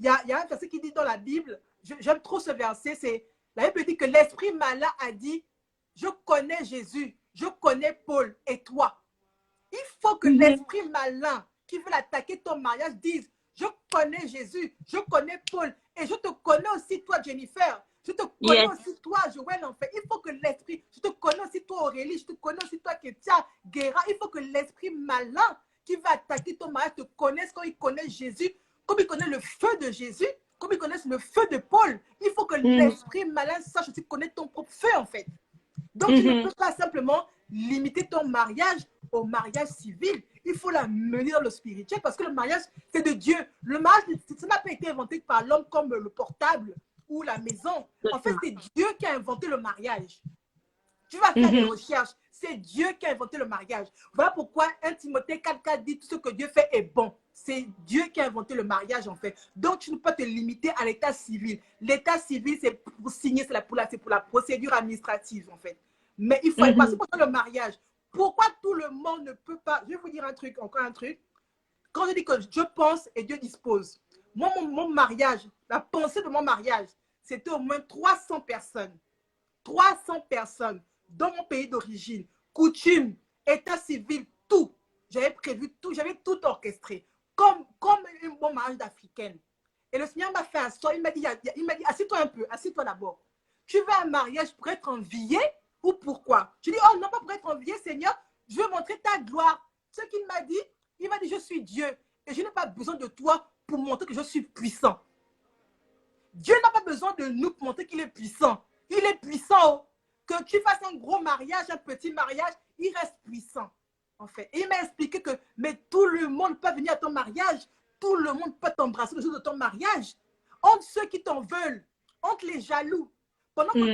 y a un verset qui dit dans la Bible, j'aime trop ce verset, c'est, la Bible dit que l'esprit malin a dit, je connais Jésus, je connais Paul et toi. Il faut que l'esprit malin qui veut attaquer ton mariage dise, je connais Jésus, je connais Paul et je te connais aussi toi Jennifer, je te connais aussi toi Joël en fait. Il faut que l'esprit, je te connais aussi toi Aurélie, je te connais aussi toi Ketia, Guéra. Il faut que l'esprit malin qui va attaquer ton mariage te connaisse comme il connaît Jésus, comme il connaît le feu de Jésus, comme il connaît le feu de Paul. Il faut que l'esprit malin sache aussi connaître ton propre feu en fait. Donc, tu ne peux pas simplement limiter ton mariage au mariage civil. Il faut la mener dans le spirituel parce que le mariage, c'est de Dieu. Le mariage, ça n'a pas été inventé par l'homme comme le portable ou la maison. En fait, c'est Dieu qui a inventé le mariage. Tu vas faire des recherches. C'est Dieu qui a inventé le mariage. Voilà pourquoi 1 Timothée 4,4 dit tout ce que Dieu fait est bon. C'est Dieu qui a inventé le mariage en fait. Donc, tu ne peux pas te limiter à l'état civil. L'état civil, c'est pour signer, c'est pour la procédure administrative en fait. Mais il faut passer pour le mariage. Pourquoi tout le monde ne peut pas... Je vais vous dire un truc, encore un truc. Quand je dis que je pense et Dieu dispose, moi, mon mariage, la pensée de mon mariage, c'était au moins 300 personnes. 300 personnes dans mon pays d'origine. Coutume, état civil, tout. J'avais prévu tout, j'avais tout orchestré. Comme un bon mariage d'Africaine. Et le Seigneur m'a fait un sort. Il m'a dit, assieds-toi un peu, assieds-toi d'abord. Tu veux un mariage pour être envié ou pourquoi? Je dis, oh non, pas pour être envié, Seigneur. Je veux montrer ta gloire. Ce qu'il m'a dit, il m'a dit, je suis Dieu. Et je n'ai pas besoin de toi pour montrer que je suis puissant. Dieu n'a pas besoin de nous pour montrer qu'il est puissant. Il est puissant. Que tu fasses un gros mariage, un petit mariage, il reste puissant. En fait. Et il m'a expliqué que mais tout le monde peut venir à ton mariage. Tout le monde peut t'embrasser le jour de ton mariage. Entre ceux qui t'en veulent, entre les jaloux, pendant quand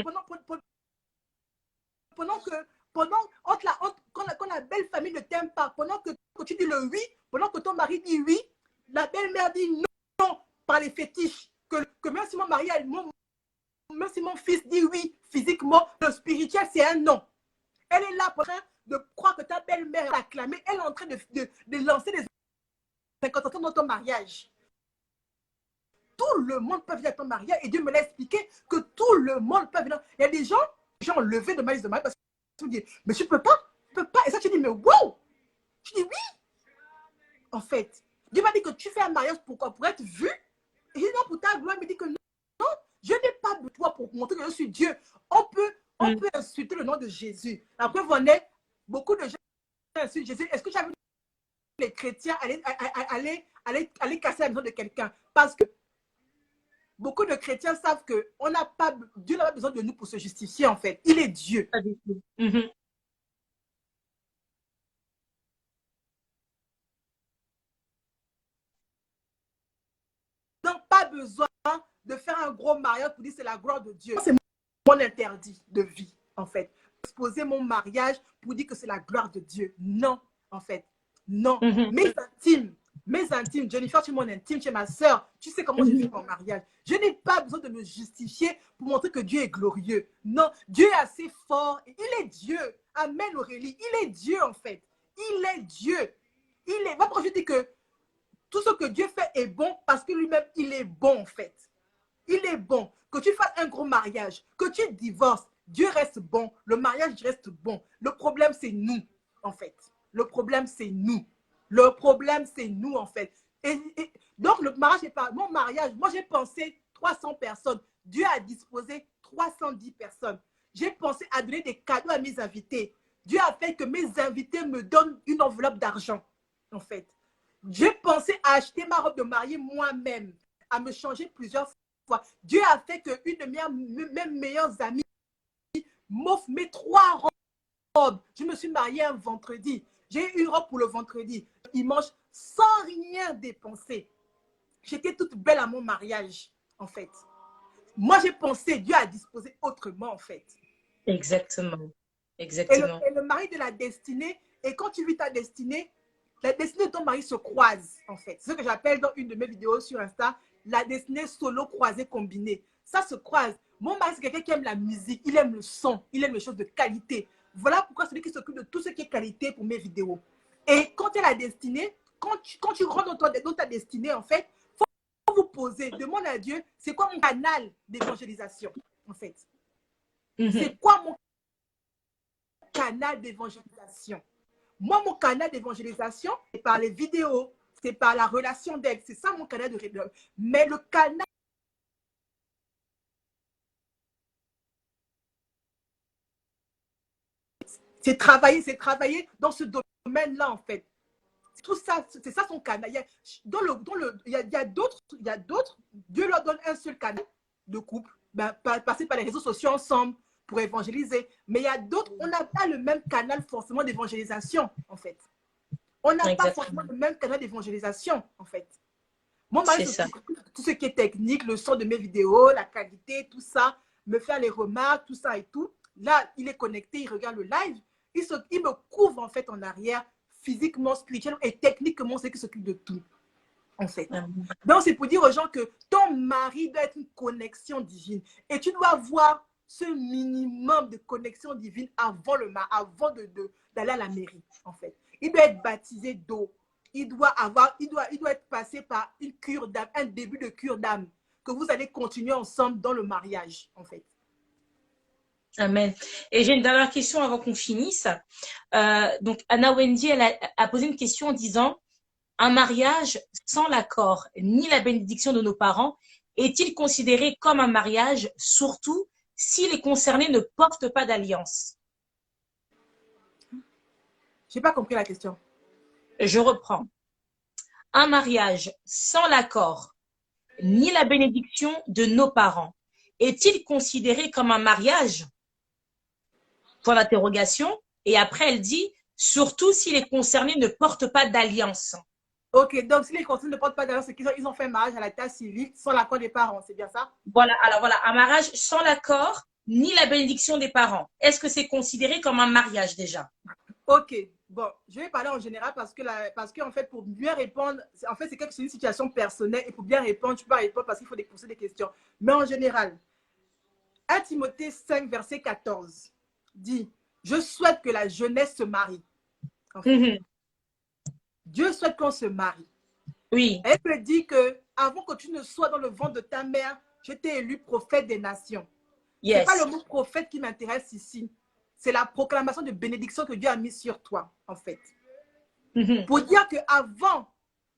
la belle famille ne t'aime pas, pendant que tu dis le oui, pendant que ton mari dit oui, la belle-mère dit non par les fétiches. Que même si mon mari, même si mon fils dit oui physiquement, le spirituel c'est un non. Elle est là pour de croire que ta belle-mère a acclamé, elle est en train de lancer des incantations dans ton mariage. Tout le monde peut venir à ton mariage et Dieu me l'a expliqué que tout le monde peut venir. Il y a des gens levés de mariage parce que tu dis, mais tu peux pas, Et ça, tu dis, mais wow! Tu dis oui. En fait, Dieu m'a dit que tu fais un mariage pourquoi? Pour être vu. Et non, pour ta gloire, il me dit que non, je n'ai pas de toi pour montrer que je suis Dieu. On peut insulter le nom de Jésus. La preuve en est, beaucoup de gens insultent Jésus. Est-ce que tu as vu les chrétiens aller casser la maison de quelqu'un? Parce que beaucoup de chrétiens savent que Dieu n'a pas besoin de nous pour se justifier en fait. Il est Dieu. Donc, pas besoin de faire un gros mariage pour dire c'est la gloire de Dieu. C'est mon interdit de vie, en fait. Exposer mon mariage pour dire que c'est la gloire de Dieu. Non, en fait. Non. Mes intimes, Jennifer, tu es mon intime, tu es ma soeur. Tu sais comment je vis mon mariage. Je n'ai pas besoin de me justifier pour montrer que Dieu est glorieux. Non, Dieu est assez fort. Il est Dieu. Amen, Aurélie. Il est Dieu, en fait. Il est Dieu. Moi, quand je dis que tout ce que Dieu fait est bon parce que lui-même, il est bon en fait. Il est bon. Que tu fasses un gros mariage, que tu divorces, Dieu reste bon. Le mariage reste bon. Le problème, c'est nous en fait. Le problème, c'est nous. Le problème, c'est nous en fait. Donc, le mariage n'est pas... Mon mariage, moi, j'ai pensé 300 personnes. Dieu a disposé 310 personnes. J'ai pensé à donner des cadeaux à mes invités. Dieu a fait que mes invités me donnent une enveloppe d'argent en fait. J'ai pensé à acheter ma robe de mariée moi-même, à me changer plusieurs fois. Dieu a fait qu'une de mes meilleures amies m'offre mes 3 robes. Je me suis mariée un vendredi. J'ai eu une robe pour le vendredi. Dimanche, sans rien dépenser. J'étais toute belle à mon mariage, en fait. Moi, j'ai pensé, Dieu a disposé autrement, en fait. Exactement. Exactement. Et le mari de la destinée, et quand tu vis ta destinée, la destinée de ton mari se croise, en fait. C'est ce que j'appelle dans une de mes vidéos sur Insta, la destinée solo croisée combinée. Ça se croise. Mon mari, c'est quelqu'un qui aime la musique, il aime le son, il aime les choses de qualité. Voilà pourquoi c'est lui qui s'occupe de tout ce qui est qualité pour mes vidéos. Et quand tu es la destinée, quand tu rentres dans ta destinée, en fait, il faut vous poser, demande à Dieu, c'est quoi mon canal d'évangélisation, en fait. Mhm. C'est quoi mon canal d'évangélisation? Moi, mon canal d'évangélisation, c'est par les vidéos, c'est par la relation d'aide. C'est ça mon canal de révélation. Mais le canal, c'est travailler dans ce domaine-là, en fait. Tout ça, c'est ça son canal. Il y a d'autres, Dieu leur donne un seul canal de couple, ben, passer par les réseaux sociaux ensemble pour évangéliser. Mais il y a d'autres, on n'a pas le même canal forcément d'évangélisation, en fait. On n'a pas forcément le même canal d'évangélisation, en fait. Mon mari s'occupe de tout ce qui est technique, le son de mes vidéos, la qualité, tout ça, me faire les remarques, tout ça et tout. Là, il est connecté, il regarde le live. Il me couvre en fait en arrière, physiquement, spirituellement et techniquement, c'est qu'il s'occupe de tout, en fait. Donc, c'est pour dire aux gens que ton mari doit être une connexion divine. Et tu dois avoir ce minimum de connexion divine avant d'aller à la mairie, en fait. Il doit être baptisé d'eau. Il doit être passé par une cure d'âme, un début de cure d'âme, que vous allez continuer ensemble dans le mariage, en fait. Amen. Et j'ai une dernière question avant qu'on finisse. Donc, Anna Wendy, elle a posé une question en disant, un mariage sans l'accord ni la bénédiction de nos parents est-il considéré comme un mariage, surtout si les concernés ne portent pas d'alliance? Je n'ai pas compris la question. Je reprends. Un mariage sans l'accord ni la bénédiction de nos parents est-il considéré comme un mariage? Point d'interrogation. Et après, elle dit, surtout si les concernés ne portent pas d'alliance. Ok, donc si les concernés ne portent pas d'alliance, c'est qu'ils ont fait un mariage à l'état civil sans l'accord des parents, c'est bien ça? Voilà, alors voilà, un mariage sans l'accord ni la bénédiction des parents. Est-ce que c'est considéré comme un mariage déjà? Ok, bon, je vais parler en général parce que en fait, pour bien répondre, en fait, c'est une situation personnelle et pour bien répondre, tu peux pas répondre parce qu'il faut poser des questions. Mais en général, 1 Timothée 5, verset 14 dit, je souhaite que la jeunesse se marie. En fait. Dieu souhaite qu'on se marie. Oui. Elle te dit que avant que tu ne sois dans le ventre de ta mère, je t'ai élu prophète des nations. Yes. C'est pas le mot prophète qui m'intéresse ici. C'est la proclamation de bénédiction que Dieu a mis sur toi, en fait. Pour dire qu'avant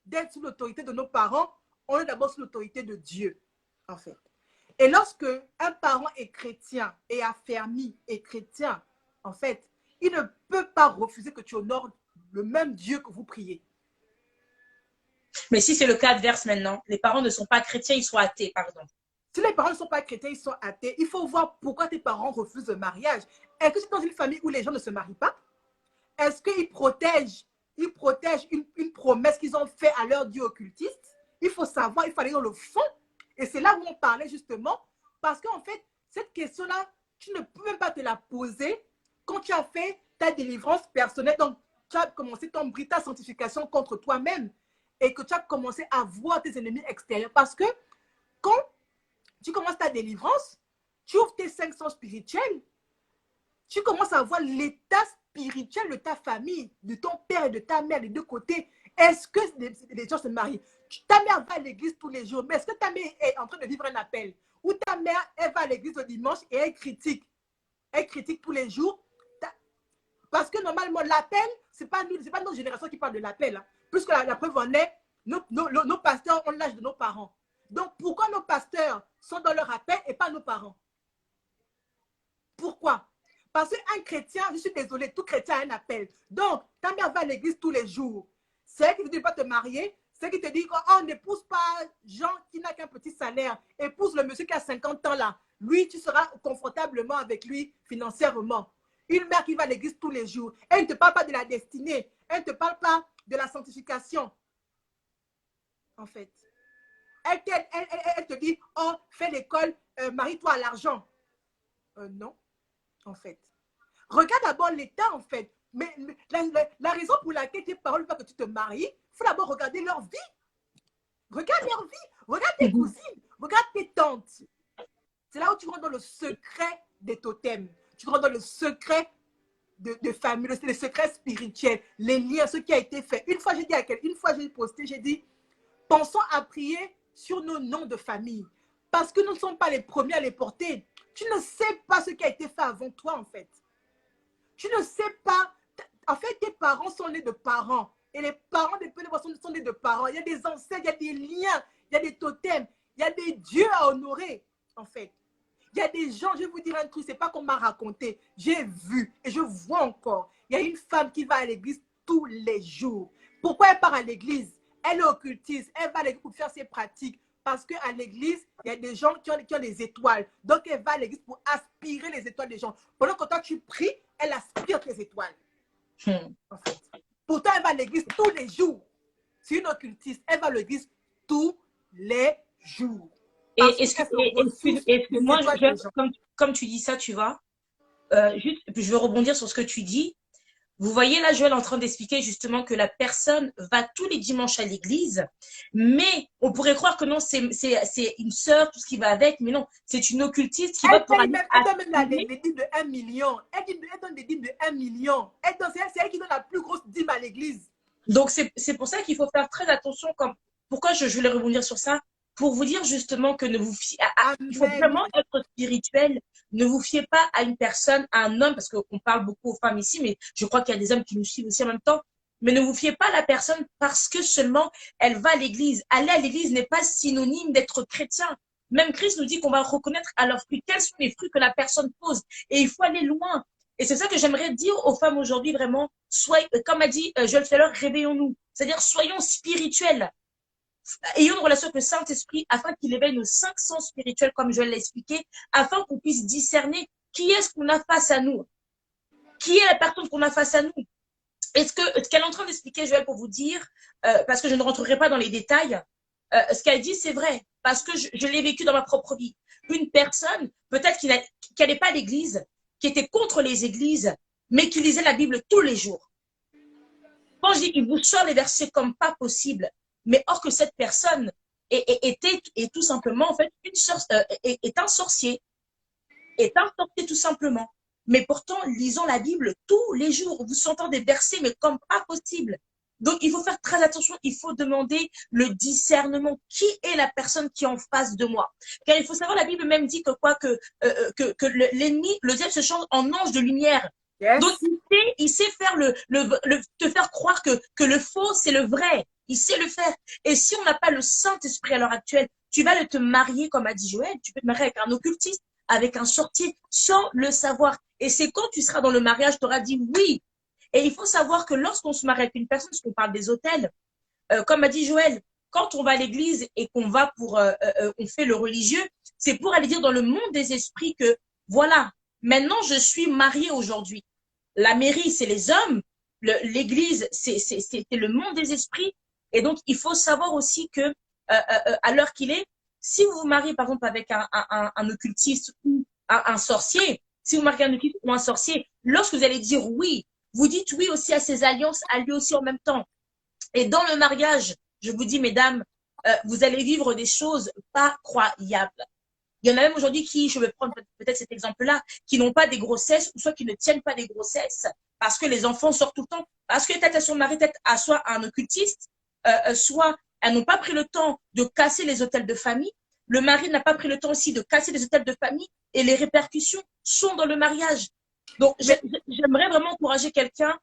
d'être sous l'autorité de nos parents, on est d'abord sous l'autorité de Dieu, en fait. Et lorsque un parent est chrétien et affermi et chrétien, en fait, il ne peut pas refuser que tu honores le même Dieu que vous priez. Mais si c'est le cas adverse maintenant, les parents ne sont pas chrétiens, ils sont athées, par exemple. Si les parents ne sont pas chrétiens, ils sont athées, il faut voir pourquoi tes parents refusent le mariage. Est-ce que c'est dans une famille où les gens ne se marient pas? Est-ce qu'ils protègent une promesse qu'ils ont faite à leur Dieu occultiste? Il faut savoir, il faut aller dans le fond. Et c'est là où on parlait justement, parce qu'en fait, cette question-là, tu ne peux même pas te la poser quand tu as fait ta délivrance personnelle. Donc, tu as commencé ta sanctification contre toi-même et que tu as commencé à voir tes ennemis extérieurs. Parce que quand tu commences ta délivrance, tu ouvres tes 5 sens spirituels, tu commences à voir l'état spirituel de ta famille, de ton père et de ta mère, des deux côtés. Est-ce que les gens se marient? Ta mère va à l'église tous les jours, mais est-ce que ta mère est en train de vivre un appel? Ou ta mère, elle va à l'église le dimanche et elle critique tous les jours? Parce que normalement, l'appel, ce n'est pas nos générations qui parlent de l'appel. Hein. Puisque la preuve en est, nos pasteurs ont l'âge de nos parents. Donc, pourquoi nos pasteurs sont dans leur appel et pas nos parents? Pourquoi? Parce qu'un chrétien, je suis désolée, tout chrétien a un appel. Donc, ta mère va à l'église tous les jours. C'est elle qui ne te dit pas te marier. C'est elle qui te dit, oh, n'épouse pas Jean qui n'a qu'un petit salaire. Épouse le monsieur qui a 50 ans là. Lui, tu seras confortablement avec lui financièrement. Une mère qui va à l'église tous les jours. Elle ne te parle pas de la destinée. Elle ne te parle pas de la sanctification. En fait. Elle te dit, oh, fais l'école, marie-toi à l'argent. Non. En fait. Regarde d'abord l'état, en fait. Mais la raison pour laquelle tes parents ne veulent pas que tu te maries, il faut d'abord regarder leur vie. Regarde leur vie. Regarde tes cousines. Regarde tes tantes. C'est là où tu rentres dans le secret des totems. Tu rentres dans le secret de famille, le secret spirituel, les liens, ce qui a été fait. Une fois, j'ai posté, j'ai dit, pensons à prier sur nos noms de famille. Parce que nous ne sommes pas les premiers à les porter. Tu ne sais pas ce qui a été fait avant toi, en fait. Tu ne sais pas. En fait, tes parents sont nés de parents. Et les parents des peuples sont nés de parents. Il y a des ancêtres, il y a des liens, il y a des totems, il y a des dieux à honorer, en fait. Il y a des gens, je vais vous dire un truc, c'est pas qu'on m'a raconté. J'ai vu et je vois encore. Il y a une femme qui va à l'église tous les jours. Pourquoi elle part à l'église? Elle est occultiste. Elle va à l'église pour faire ses pratiques. Parce qu'à l'église, il y a des gens qui ont des étoiles. Donc, elle va à l'église pour aspirer les étoiles des gens. Pendant que toi, tu pries, elle aspire tes étoiles. En fait. Pourtant, elle va à l'église tous les jours. C'est une occultiste. Elle va à l'église tous les jours. Excuse-moi, comme tu dis ça, tu vois, juste, je veux rebondir sur ce que tu dis. Vous voyez là, Joël est en train d'expliquer justement que la personne va tous les dimanches à l'église, mais on pourrait croire que non, c'est une sœur, tout ce qui va avec, mais non, c'est une occultiste qui va pour aller elle donne même des dîmes de 1 million. Elle donne des dîmes de 1 million. C'est elle qui donne la plus grosse dîme à l'église. Donc, c'est pour ça qu'il faut faire très attention. Pourquoi je voulais rebondir sur ça? Pour vous dire justement que il faut vraiment être spirituel. Ne vous fiez pas à une personne, à un homme, parce qu'on parle beaucoup aux femmes ici, mais je crois qu'il y a des hommes qui nous suivent aussi en même temps. Mais ne vous fiez pas à la personne parce que seulement elle va à l'église. Aller à l'église n'est pas synonyme d'être chrétien. Même Christ nous dit qu'on va reconnaître à leurs fruits quels sont les fruits que la personne pose. Et il faut aller loin. Et c'est ça que j'aimerais dire aux femmes aujourd'hui, vraiment, comme a dit Joël tout à l'heure, réveillons-nous. C'est-à-dire, soyons spirituels. Ayons une relation avec le Saint-Esprit afin qu'il éveille nos 5 sens spirituels, comme Joël l'a expliqué, afin qu'on puisse discerner qui est-ce qu'on a face à nous. Qui est la personne qu'on a face à nous. Ce qu'elle est en train d'expliquer, Joël, pour vous dire, parce que je ne rentrerai pas dans les détails, ce qu'elle dit, c'est vrai, parce que je l'ai vécu dans ma propre vie. Une personne, peut-être qu'elle n'est pas à l'église, qui était contre les églises, mais qui lisait la Bible tous les jours. Quand je dis, il vous sort les versets comme pas possible, mais or que cette personne est tout simplement, en fait, est un sorcier. Est un sorcier tout simplement. Mais pourtant, lisons la Bible tous les jours. Vous sortez des versets, mais comme pas possible. Donc, il faut faire très attention. Il faut demander le discernement. Qui est la personne qui est en face de moi? Car il faut savoir, la Bible même dit que l'ennemi, le diable se change en ange de lumière. Yes. Donc, il sait faire te faire croire que le faux, c'est le vrai. Il sait le faire. Et si on n'a pas le Saint-Esprit à l'heure actuelle, tu vas te marier, comme a dit Joël, tu peux te marier avec un occultiste, avec un sorcier, sans le savoir. Et c'est quand tu seras dans le mariage, tu auras dit oui. Et il faut savoir que lorsqu'on se marie avec une personne, parce qu'on parle des hôtels, comme a dit Joël, quand on va à l'église et qu'on va on fait le religieux, c'est pour aller dire dans le monde des esprits que, voilà, maintenant je suis mariée aujourd'hui. La mairie, c'est les hommes. L'église, c'est le monde des esprits. Et donc, il faut savoir aussi que, à l'heure qu'il est, si vous vous mariez, par exemple, avec un occultiste ou un sorcier, si vous mariez un occultiste ou un sorcier, lorsque vous allez dire oui, vous dites oui aussi à ces alliances, à lui aussi en même temps. Et dans le mariage, je vous dis, mesdames, vous allez vivre des choses pas croyables. Il y en a même aujourd'hui qui, je vais prendre peut-être cet exemple-là, qui n'ont pas des grossesses, ou soit qui ne tiennent pas des grossesses, parce que les enfants sortent tout le temps, parce que peut-être elles sont mariées peut-être à soit un occultiste, soit elles n'ont pas pris le temps de casser les hôtels de famille, le mari n'a pas pris le temps aussi de casser les hôtels de famille, et les répercussions sont dans le mariage. Donc, j'aimerais vraiment encourager quelqu'un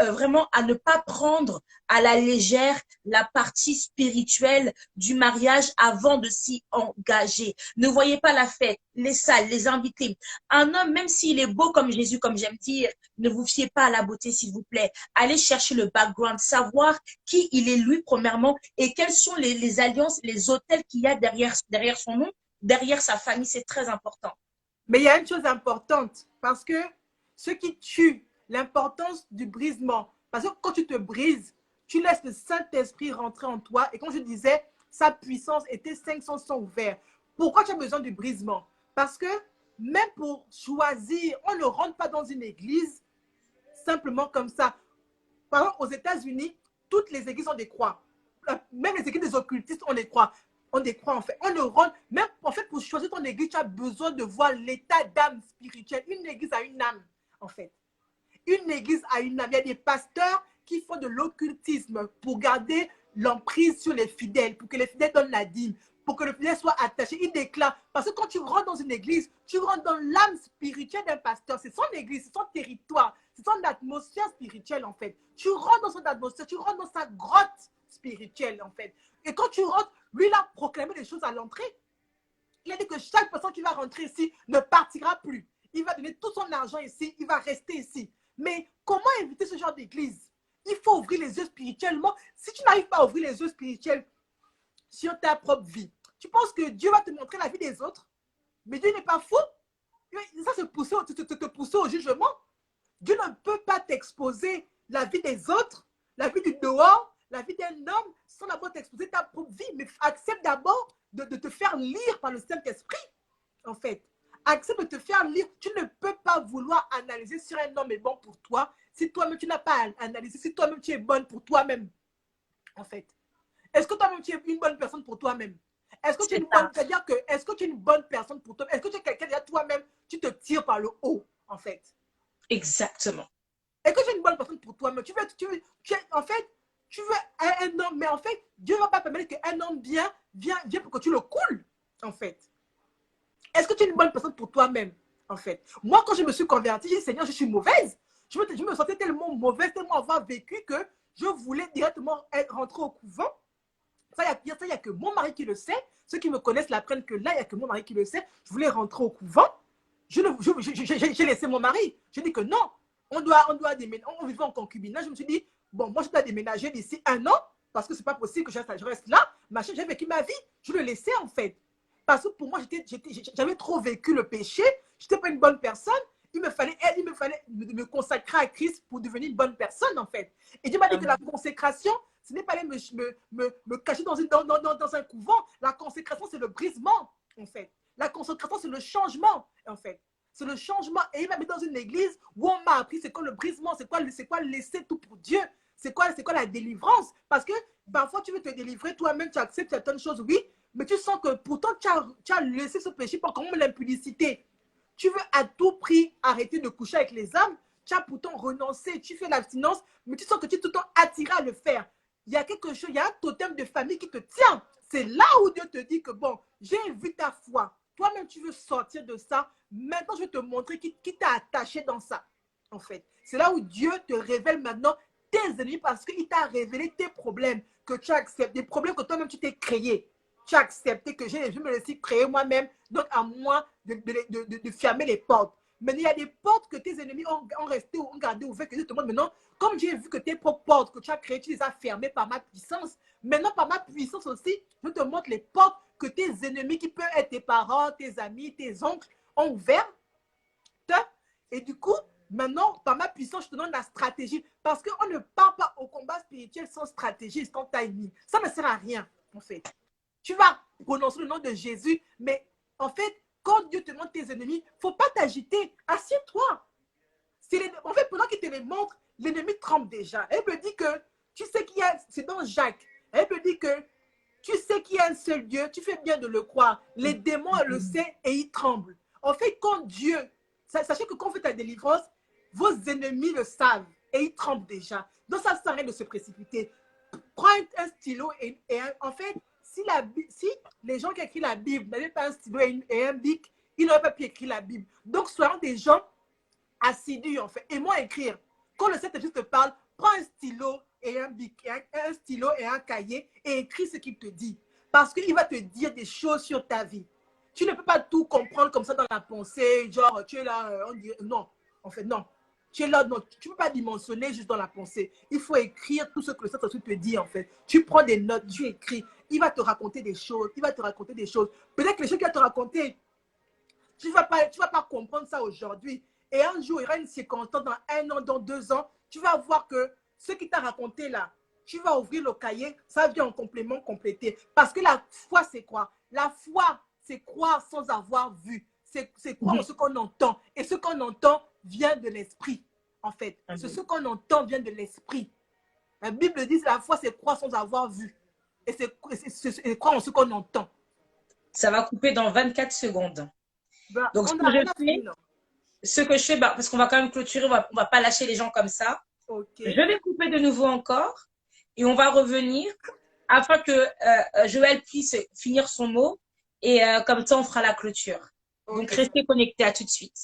vraiment à ne pas prendre à la légère la partie spirituelle du mariage avant de s'y engager. Ne voyez pas la fête, les salles, les invités. Un homme, même s'il est beau comme Jésus, comme j'aime dire, ne vous fiez pas à la beauté, s'il vous plaît. Allez chercher le background, savoir qui il est lui, premièrement, et quelles sont les alliances, les hôtels qu'il y a derrière son nom, derrière sa famille. C'est très important. Mais il y a une chose importante, parce que ce qui tue, l'importance du brisement. Parce que quand tu te brises, tu laisses le Saint-Esprit rentrer en toi. Et comme je disais, sa puissance et tes 5 sens sont ouverts. Pourquoi tu as besoin du brisement? Parce que même pour choisir, on ne rentre pas dans une église simplement comme ça. Par exemple, aux États-Unis, toutes les églises ont des croix. Même les églises des occultistes ont des croix. On décroît en fait. On ne rentre, même en fait, pour choisir ton église, tu as besoin de voir l'état d'âme spirituelle. Une église a une âme, en fait. Une église a une âme. Il y a des pasteurs qui font de l'occultisme pour garder l'emprise sur les fidèles, pour que les fidèles donnent la dîme, pour que le fidèle soit attaché. Il déclare, parce que quand tu rentres dans une église, tu rentres dans l'âme spirituelle d'un pasteur. C'est son église, c'est son territoire, c'est son atmosphère spirituelle, en fait. Tu rentres dans son atmosphère, tu rentres dans sa grotte spirituelle, en fait. Et quand tu rentres, lui, il a proclamé des choses à l'entrée. Il a dit que chaque personne qui va rentrer ici ne partira plus. Il va donner tout son argent ici, il va rester ici. Mais comment éviter ce genre d'église? Il faut ouvrir les yeux spirituellement. Si tu n'arrives pas à ouvrir les yeux spirituels sur ta propre vie, tu penses que Dieu va te montrer la vie des autres? Mais Dieu n'est pas fou. Ça, c'est te pousser au jugement. Dieu ne peut pas t'exposer la vie des autres, la vie du dehors, la vie d'un homme, sans d'abord t'exposer ta propre vie. Mais accepte d'abord de te faire lire par le Saint-Esprit, en fait. Accepte de te faire lire. Tu ne peux pas vouloir analyser si un homme est bon pour toi, si toi-même tu n'as pas analysé, si toi-même tu es bonne pour toi-même, en fait. Est-ce que toi-même tu es une bonne personne pour toi-même? Est-ce que tu es une bonne, c'est-à-dire que, est-ce que tu es une bonne personne pour toi? Est-ce que tu es quelqu'un déjà toi-même, tu te tires par le haut, en fait? Exactement. Est-ce que tu es une bonne personne pour toi-même? En fait, tu veux un homme, mais en fait, Dieu ne va pas permettre qu'un homme vienne pour que tu le coules, en fait. Est-ce que tu es une bonne personne pour toi-même, en fait? Moi, quand je me suis convertie, j'ai dit, Seigneur, je suis mauvaise. Je me sentais tellement mauvaise, tellement avoir vécu que je voulais directement rentrer au couvent. Ça, il n'y a que mon mari qui le sait. Ceux qui me connaissent l'apprennent que là, il n'y a que mon mari qui le sait. Je voulais rentrer au couvent. J'ai laissé mon mari. J'ai dit que non, on doit déménager. On vivait en concubinage. Je me suis dit, bon, moi, je dois déménager d'ici 1 an parce que ce n'est pas possible que je reste là. J'ai vécu ma vie. Je le laissais, en fait. Parce que pour moi, j'avais trop vécu le péché. Je n'étais pas une bonne personne. Il me fallait me consacrer à Christ pour devenir une bonne personne, en fait. Et Dieu m'a dit que la consécration, ce n'est pas aller me cacher dans un couvent. La consécration, c'est le brisement, en fait. La consécration, c'est le changement, en fait. C'est le changement. Et il m'a mis dans une église où on m'a appris c'est quoi le brisement, c'est quoi laisser tout pour Dieu. C'est quoi la délivrance. Parce que parfois, tu veux te délivrer toi-même, tu acceptes certaines choses, oui, mais tu sens que pourtant, tu as laissé ce péché par comme l'impudicité. Tu veux à tout prix arrêter de coucher avec les âmes. Tu as pourtant renoncé, tu fais l'abstinence, mais tu sens que tu es tout le temps attiré à le faire. Il y a quelque chose, il y a un totem de famille qui te tient. C'est là où Dieu te dit que bon, j'ai vu ta foi. Toi-même, tu veux sortir de ça. Maintenant, je vais te montrer qui t'a attaché dans ça, en fait. C'est là où Dieu te révèle maintenant tes ennemis parce qu'il t'a révélé tes problèmes que tu acceptes, des problèmes que toi-même tu t'es créés. Tu as accepté que je me laisse créer moi-même, donc à moi de fermer les portes. Mais il y a des portes que tes ennemis ont resté ou ont gardé ouvertes, que je te montre maintenant, comme j'ai vu que tes propres portes que tu as créées, tu les as fermées par ma puissance. Maintenant, par ma puissance aussi, je te montre les portes que tes ennemis, qui peuvent être tes parents, tes amis, tes oncles, ont ouvertes. Et du coup, maintenant, par ma puissance, je te donne la stratégie. Parce qu'on ne part pas au combat spirituel sans stratégie, sans timing. Ça ne sert à rien, en fait. Tu vas prononcer le nom de Jésus, mais en fait, quand Dieu te montre tes ennemis, il ne faut pas t'agiter. Assieds-toi. En fait, pendant qu'il te les montre, l'ennemi tremble déjà. Elle me dit que tu sais qu'il y a, c'est dans Jacques, elle me dit que tu sais qu'il y a un seul Dieu, tu fais bien de le croire. Les démons le savent et ils tremblent. En fait, quand Dieu, sachez que quand vous faites la délivrance, vos ennemis le savent et ils tremblent déjà. Donc ça ne sert à rien de se précipiter. Prends un stylo en fait, si les gens qui écrivent la Bible n'avaient pas un stylo et un bic, ils n'auraient pas pu écrire la Bible. Donc, soyons des gens assidus, en fait. Et moi, écrire. Quand le Saint-Esprit te parle, prends un stylo et un bic, un stylo et un cahier et écris ce qu'il te dit. Parce qu'il va te dire des choses sur ta vie. Tu ne peux pas tout comprendre comme ça dans la pensée, genre, tu es là, on dit, non. En fait, non. Tu es là, non, tu ne peux pas dimensionner juste dans la pensée. Il faut écrire tout ce que le Saint-Esprit te dit, en fait. Tu prends des notes, tu écris. Il va te raconter des choses. Il va te raconter des choses. Peut-être que les choses qu'il va te raconter, tu ne vas pas comprendre ça aujourd'hui. Et un jour, il y aura une circonstance dans 1 an, dans 2 ans. Tu vas voir que ce qu'il t'a raconté là, tu vas ouvrir le cahier, ça vient en complément complété. Parce que la foi, c'est quoi? La foi, c'est croire sans avoir vu. C'est croire en ce qu'on entend. Et ce qu'on entend vient de l'esprit, en fait. Ce qu'on entend vient de l'esprit. La Bible dit que la foi, c'est croire sans avoir vu. Et c'est croire en ce qu'on entend. Ça va couper dans 24 secondes. Ben, donc, ce que je fais, parce qu'on va quand même clôturer, on va pas lâcher les gens comme ça. Okay. Je vais couper de nouveau encore et on va revenir afin que Joël puisse finir son mot et comme ça, on fera la clôture. Donc, Ok. restez connectés. À tout de suite.